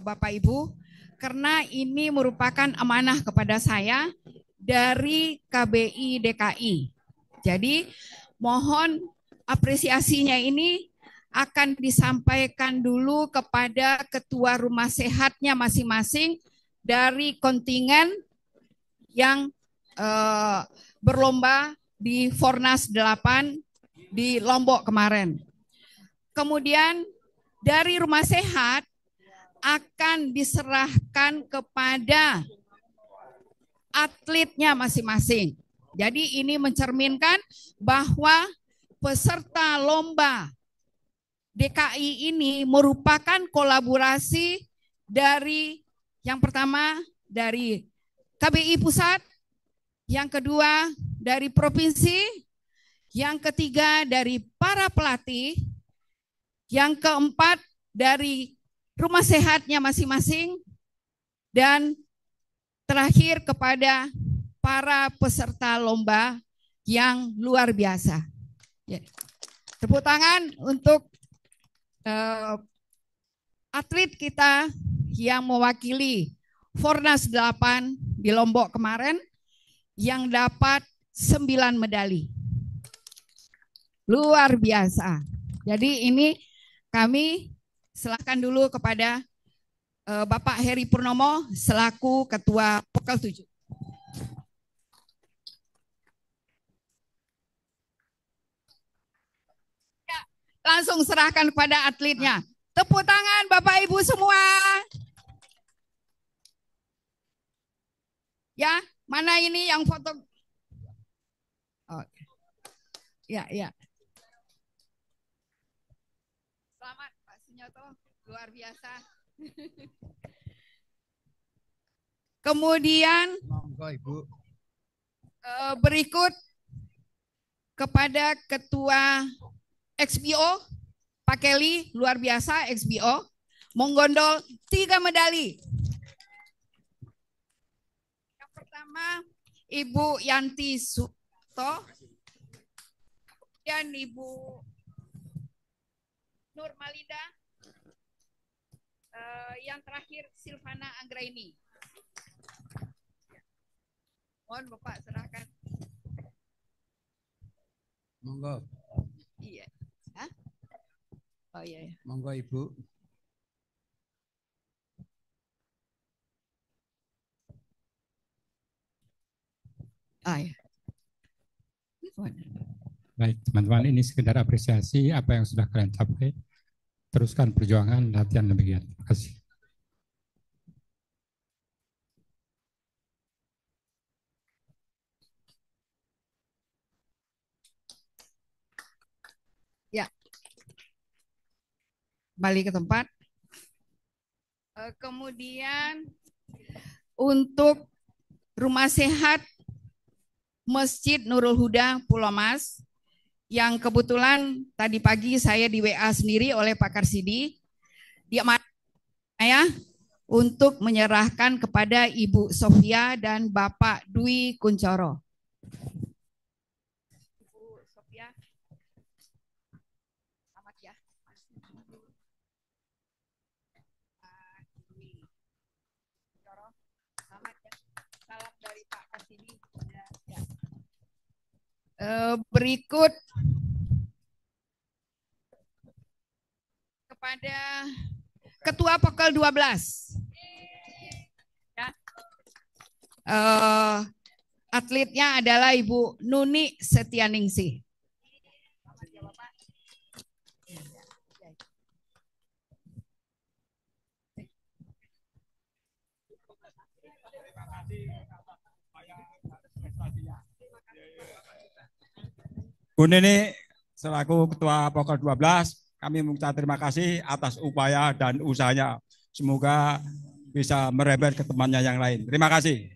Bapak Ibu, karena ini merupakan amanah kepada saya dari KBI DKI. Jadi mohon apresiasinya ini akan disampaikan dulu kepada ketua rumah sehatnya masing-masing dari kontingen yang berlomba di Fornas 8 di Lombok kemarin. Kemudian dari rumah sehat akan diserahkan kepada atletnya masing-masing. Jadi ini mencerminkan bahwa peserta lomba DKI ini merupakan kolaborasi dari yang pertama dari KBI pusat, yang kedua dari provinsi, yang ketiga dari para pelatih, yang keempat dari rumah sehatnya masing-masing, dan terakhir kepada para peserta lomba yang luar biasa. Ya. Tepuk tangan untuk atlet kita yang mewakili Fornas 8 di Lombok kemarin yang dapat 9 medali. Luar biasa. Jadi ini kami serahkan dulu kepada Bapak Heri Purnomo selaku Ketua Pokel 7. Ya, langsung serahkan kepada atletnya. Tepuk tangan Bapak Ibu semua. Ya, mana ini yang foto? Oh. Ya, ya. Selamat Pak Sunyoto, luar biasa. Kemudian berikut kepada Ketua XBO, Pak Kelly, luar biasa XBO, menggondol 3 medali. Yang pertama Ibu Yanti Suto, dan Ibu Nur Malida, yang terakhir Silvana Anggraini. Mohon Bapak serahkan. Monggo. Iya. Hah? Oh iya. Monggo Ibu. Ah, ya. Baik, teman-teman, ini sekedar apresiasi apa yang sudah kalian capai. Teruskan perjuangan latihan demikian. Terima kasih. Ya. Balik ke tempat. Kemudian untuk Rumah Sehat Masjid Nurul Huda Pulau Mas, yang kebetulan tadi pagi saya di WA sendiri oleh Pak Karsidi, dia saya untuk menyerahkan kepada Ibu Sofia dan Bapak Dwi Kuncoro. Ibu Sofia, selamat ya. Selamat ya. Salam dari Pak Karsidi. Ya. Berikut kepada Ketua Pokel 12. Ya. Atletnya adalah Ibu Nuni Setianingsih. Bu Nini, selaku Ketua Pokel 12, kami mengucapkan terima kasih atas upaya dan usahanya. Semoga bisa merembet ke temannya yang lain. Terima kasih.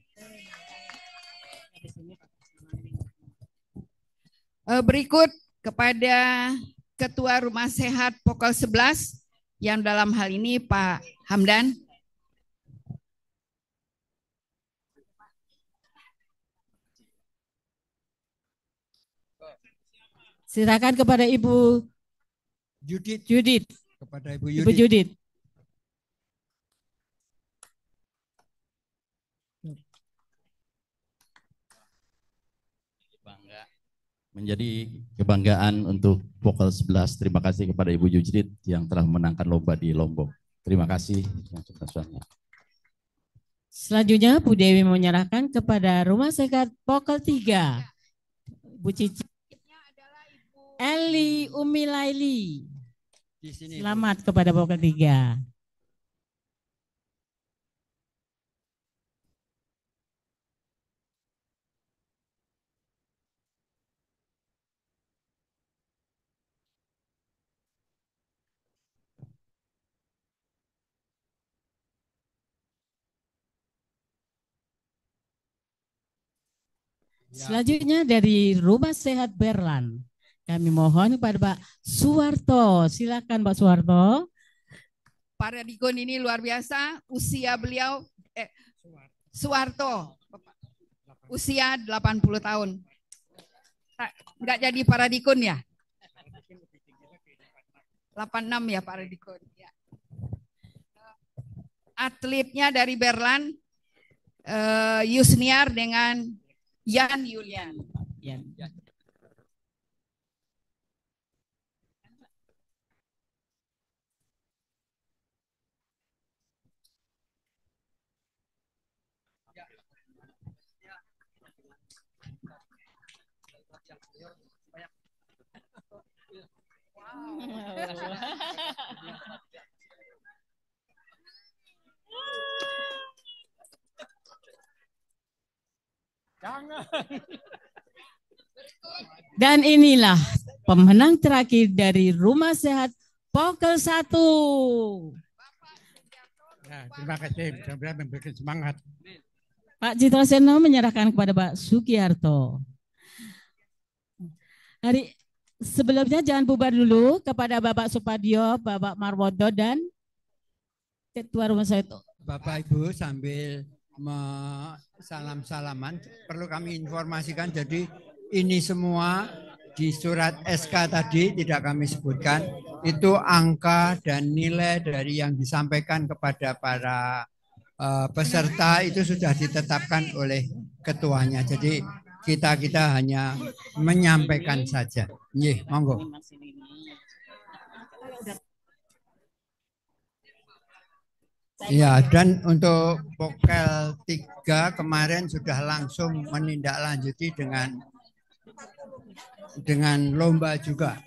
Berikut kepada Ketua Rumah Sehat Pokel 11, yang dalam hal ini Pak Hamdan. Silakan kepada Ibu Judit. Kepada Ibu Ibu Judit. Menjadi kebanggaan untuk Pokel 11. Terima kasih kepada Ibu Judit yang telah memenangkan lomba di Lombok. Terima kasih. Selanjutnya Bu Dewi menyerahkan kepada Rumah Sehat Pokel 3. Bu Cici. Eli Umilaili. Selamat kepada Pokel 3. Selanjutnya dari Rumah Sehat Berlan. Kami mohon kepada Pak Suwarto. Silakan Pak Suwarto. Para dikon ini luar biasa. Usia beliau, Suwarto, usia 80 tahun. Enggak jadi para dikon ya? 86 ya para dikon. Ya. Atletnya dari Berlan, Yusniar dengan Yan Yulian. Yan. Jangan. Dan inilah pemenang terakhir dari Rumah Sehat Pokel 1. Ya, terima kasih, mudah-mudahan memberikan semangat. Pak Citra Seno menyerahkan kepada Pak Sugiarto. Sebelumnya jangan bubar dulu kepada Bapak Supadio, Bapak Marwodo, dan Ketua Rumah Sehat. Bapak Ibu sambil salam-salaman perlu kami informasikan, jadi ini semua di surat SK tadi tidak kami sebutkan, itu angka dan nilai dari yang disampaikan kepada para peserta itu sudah ditetapkan oleh ketuanya. Jadi kita hanya menyampaikan saja. Nggih, monggo. Ya, dan untuk Pokel 3 kemarin sudah langsung menindaklanjuti dengan lomba juga.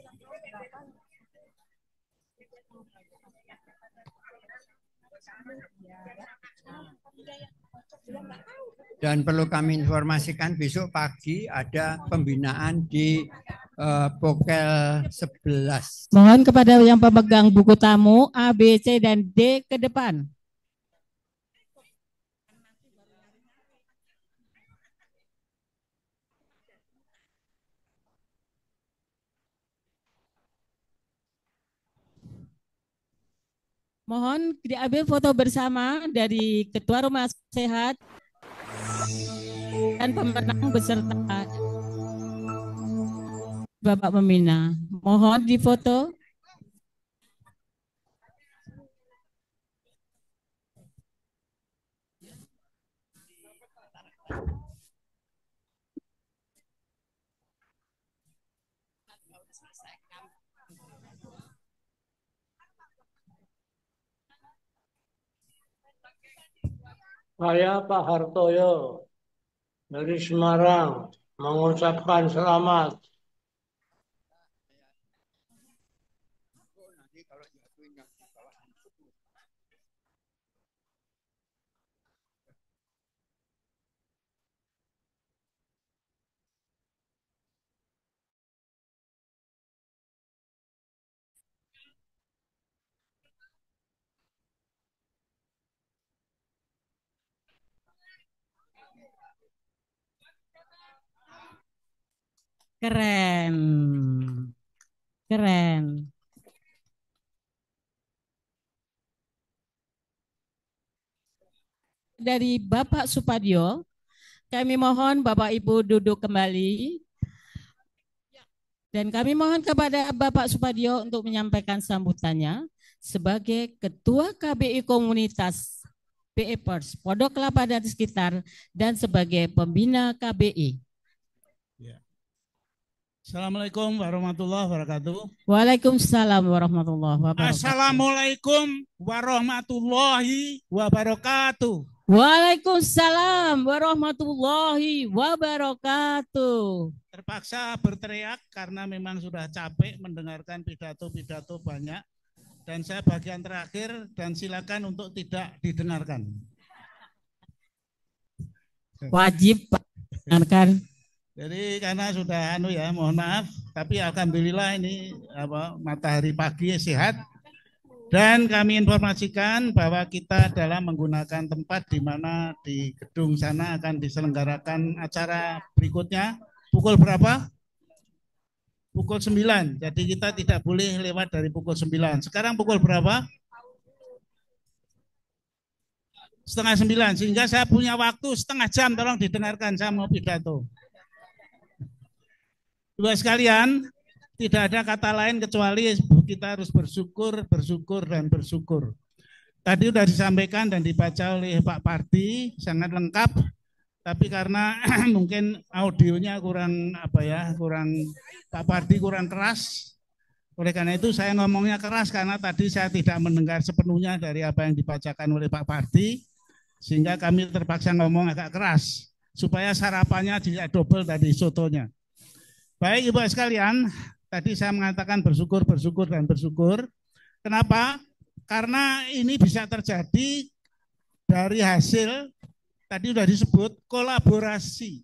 Dan perlu kami informasikan besok pagi ada pembinaan di Pokel 11. Mohon kepada yang pemegang buku tamu A, B, C, dan D ke depan. Mohon diambil foto bersama dari Ketua Rumah Sehat dan pemenang beserta Bapak Pembina. Mohon difoto. Saya Pak Hartoyo dari Semarang mengucapkan selamat. Keren. Keren. Dari Bapak Supadio, kami mohon Bapak Ibu duduk kembali. Dan kami mohon kepada Bapak Supadio untuk menyampaikan sambutannya sebagai Ketua KBI Komunitas PE-Pers, Pondok Kelapa dan sekitar, dan sebagai pembina KBI. Assalamualaikum warahmatullahi wabarakatuh. Waalaikumsalam warahmatullahi wabarakatuh. Assalamualaikum warahmatullahi wabarakatuh. Waalaikumsalam warahmatullahi wabarakatuh. Terpaksa berteriak karena memang sudah capek mendengarkan pidato-pidato banyak. Dan saya bagian terakhir dan silakan untuk tidak didengarkan. Wajib dengarkan. Jadi karena sudah mohon maaf, tapi alhamdulillah ini matahari pagi sehat. Dan kami informasikan bahwa kita dalam menggunakan tempat di mana di gedung sana akan diselenggarakan acara berikutnya pukul berapa? Pukul 9. Jadi kita tidak boleh lewat dari pukul 9. Sekarang pukul berapa? Setengah 9. Sehingga saya punya waktu setengah jam, tolong didengarkan, saya mau pidato. Dua sekalian, tidak ada kata lain kecuali kita harus bersyukur, bersyukur, dan bersyukur. Tadi sudah disampaikan dan dibaca oleh Pak Parti, sangat lengkap. Tapi karena mungkin audionya kurang Pak Parti kurang keras. Oleh karena itu saya ngomongnya keras karena tadi saya tidak mendengar sepenuhnya dari apa yang dibacakan oleh Pak Parti. Sehingga kami terpaksa ngomong agak keras supaya sarapannya tidak double tadi sotonya. Baik Ibu sekalian, tadi saya mengatakan bersyukur, bersyukur, dan bersyukur. Kenapa? Karena ini bisa terjadi dari hasil, tadi sudah disebut, kolaborasi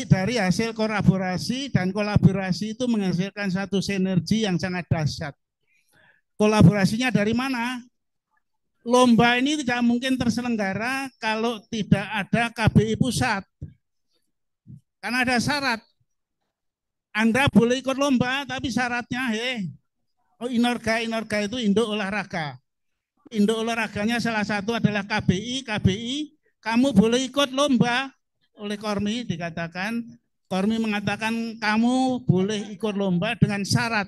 dari hasil kolaborasi, dan kolaborasi itu menghasilkan satu sinergi yang sangat dahsyat. Kolaborasinya dari mana? Lomba ini tidak mungkin terselenggara kalau tidak ada KBI pusat. Karena ada syarat. Anda boleh ikut lomba, tapi syaratnya, Inorga itu induk olahraga. Induk olahraganya salah satu adalah KBI. Kamu boleh ikut lomba. Oleh Kormi dikatakan, Kormi mengatakan kamu boleh ikut lomba dengan syarat.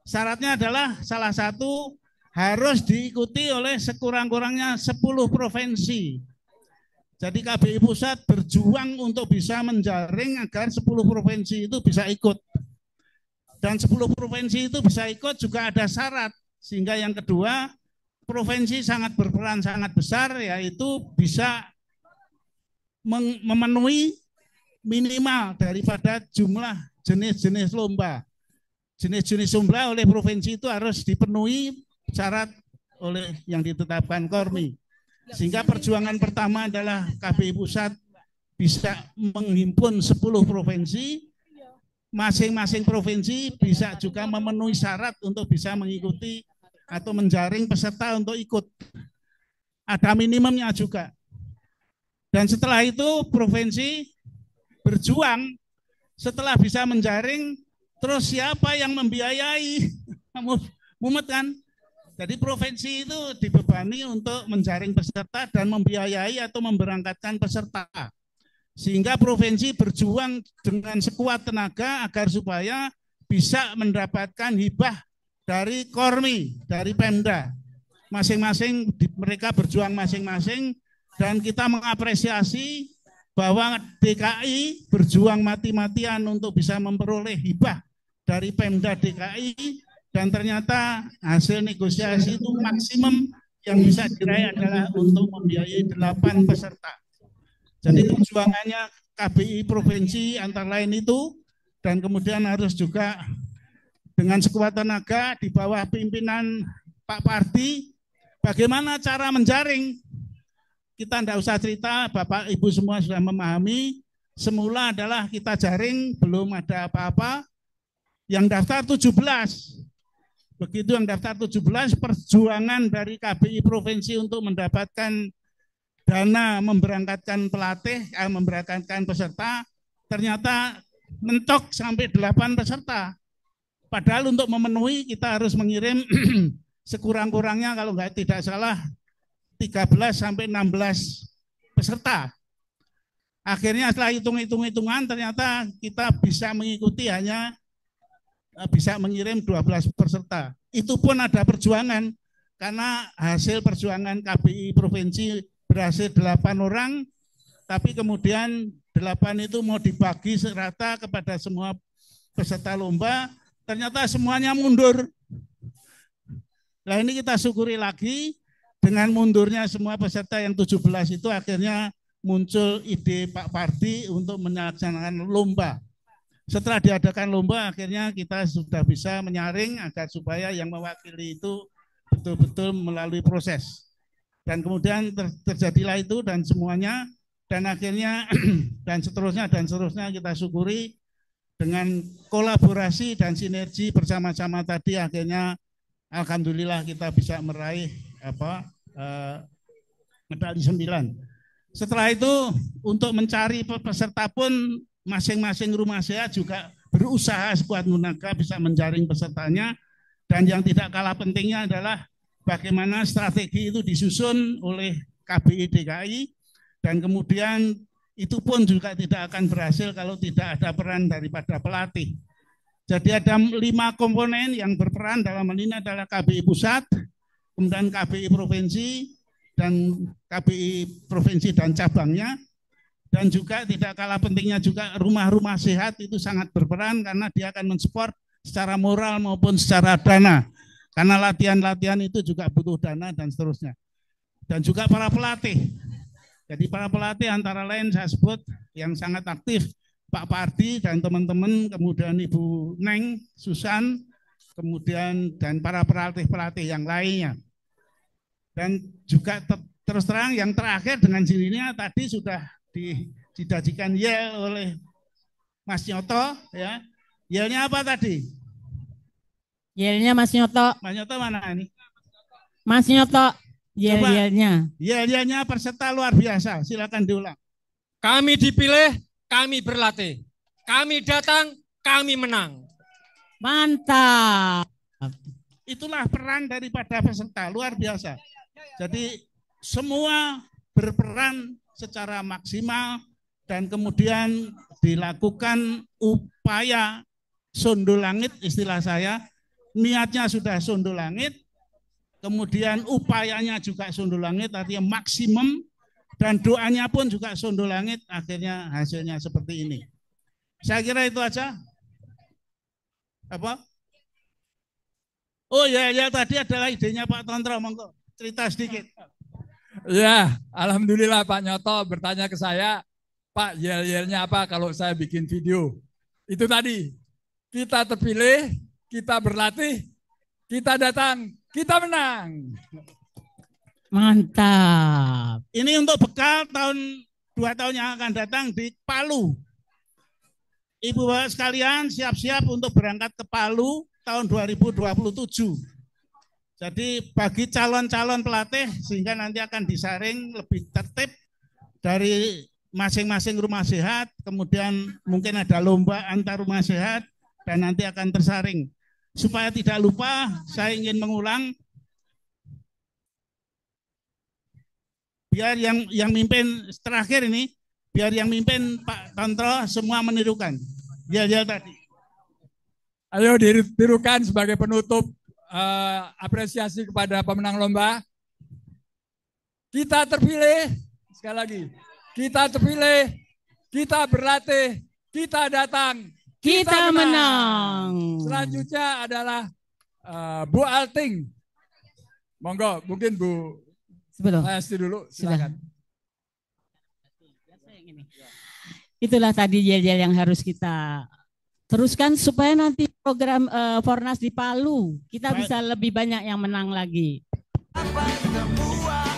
Syaratnya adalah salah satu harus diikuti oleh sekurang-kurangnya 10 provinsi. Jadi KBI Pusat berjuang untuk bisa menjaring agar 10 provinsi itu bisa ikut. Dan 10 provinsi itu bisa ikut juga ada syarat. Sehingga yang kedua, provinsi sangat berperan sangat besar, yaitu bisa memenuhi minimal daripada jumlah jenis-jenis lomba. Jenis-jenis lomba oleh provinsi itu harus dipenuhi syarat oleh yang ditetapkan Kormi. Sehingga perjuangan pertama adalah KBI Pusat bisa menghimpun 10 provinsi, masing-masing provinsi bisa juga memenuhi syarat untuk bisa mengikuti atau menjaring peserta untuk ikut. Ada minimumnya juga. Dan setelah itu provinsi berjuang, setelah bisa menjaring, terus siapa yang membiayai? Mumet kan? Jadi provinsi itu dibebani untuk menjaring peserta dan membiayai atau memberangkatkan peserta. Sehingga provinsi berjuang dengan sekuat tenaga agar supaya bisa mendapatkan hibah dari Kormi, dari Pemda. Masing-masing mereka berjuang masing-masing. Dan kita mengapresiasi bahwa DKI berjuang mati-matian untuk bisa memperoleh hibah dari Pemda DKI, dan ternyata hasil negosiasi itu maksimum yang bisa diraih adalah untuk membiayai 8 peserta. Jadi perjuangannya KBI provinsi antara lain itu, dan kemudian harus juga dengan sekuat tenaga di bawah pimpinan Pak Parti, bagaimana cara menjaring. Kita tidak usah cerita, Bapak Ibu semua sudah memahami. Semula adalah kita jaring, belum ada apa-apa. Yang daftar 17. Begitu yang daftar 17, perjuangan dari KBI Provinsi untuk mendapatkan dana memberangkatkan pelatih, memberangkatkan peserta, ternyata mentok sampai 8 peserta. Padahal untuk memenuhi kita harus mengirim sekurang-kurangnya kalau tidak salah 13 sampai 16 peserta. Akhirnya setelah hitung-hitungan ternyata kita bisa mengikuti hanya bisa mengirim 12 peserta. Itu pun ada perjuangan karena hasil perjuangan KBI Provinsi berhasil 8 orang, tapi kemudian 8 itu mau dibagi serata kepada semua peserta lomba, ternyata semuanya mundur. Nah ini kita syukuri lagi. Dengan mundurnya semua peserta yang 17 itu akhirnya muncul ide Pak Parti untuk melaksanakan lomba. Setelah diadakan lomba akhirnya kita sudah bisa menyaring agar supaya yang mewakili itu betul-betul melalui proses. Dan kemudian terjadilah itu dan semuanya, dan akhirnya dan seterusnya kita syukuri dengan kolaborasi dan sinergi bersama-sama tadi akhirnya alhamdulillah kita bisa meraih medali 9. Setelah itu untuk mencari peserta pun masing-masing rumah sehat juga berusaha sekuat tenaga bisa menjaring pesertanya, dan yang tidak kalah pentingnya adalah bagaimana strategi itu disusun oleh KBI DKI, dan kemudian itu pun juga tidak akan berhasil kalau tidak ada peran daripada pelatih. Jadi ada 5 komponen yang berperan dalam hal ini adalah KBI Pusat, kemudian KBI Provinsi, dan KBI Provinsi dan cabangnya, dan juga tidak kalah pentingnya juga rumah-rumah sehat itu sangat berperan karena dia akan mensupport secara moral maupun secara dana, karena latihan-latihan itu juga butuh dana dan seterusnya. Dan juga para pelatih. Jadi para pelatih antara lain saya sebut yang sangat aktif, Pak Parti dan teman-teman, kemudian Ibu Neng, Susan, kemudian dan para pelatih-pelatih yang lainnya. Dan juga terus terang yang terakhir dengan jirinya tadi sudah didajikan yel oleh Mas Nyoto ya. Yelnya apa tadi? Yelnya Mas Nyoto. Mas Nyoto mana ini? Mas Nyoto, yel-yelnya. Yel-yelnya peserta luar biasa. Silakan diulang. Kami dipilih, kami berlatih. Kami datang, kami menang. Mantap. Itulah peran daripada peserta, luar biasa. Jadi semua berperan secara maksimal dan kemudian dilakukan upaya sundul langit, istilah saya. Niatnya sudah sundul langit, kemudian upayanya juga sundul langit, artinya maksimum, dan doanya pun juga sundul langit, akhirnya hasilnya seperti ini. Saya kira itu aja. Apa? Oh ya, tadi adalah idenya Pak Tontro, monggo cerita sedikit. Ya, alhamdulillah Pak Nyoto bertanya ke saya, Pak, yel-yelnya apa kalau saya bikin video? Itu tadi, kita terpilih, kita berlatih, kita datang, kita menang. Mantap. Ini untuk bekal 2 tahun yang akan datang di Palu. Ibu bapak sekalian siap-siap untuk berangkat ke Palu tahun 2027. Jadi bagi calon-calon pelatih sehingga nanti akan disaring lebih tertib dari masing-masing rumah sehat, kemudian mungkin ada lomba antar rumah sehat dan nanti akan tersaring. Supaya tidak lupa, saya ingin mengulang, biar yang mimpin terakhir ini, biar yang mimpin Pak Tontro semua menirukan. Ya tadi. Ayo ditirukan sebagai penutup apresiasi kepada pemenang lomba. Kita terpilih, sekali lagi, kita terpilih, kita berlatih, kita datang, kita menang. Selanjutnya adalah Bu Alting. Monggo, mungkin Bu Lesti dulu, silakan. Itulah tadi yel-yel yang harus kita teruskan supaya nanti program Fornas di Palu kita bisa lebih banyak yang menang lagi. Apa yang membuat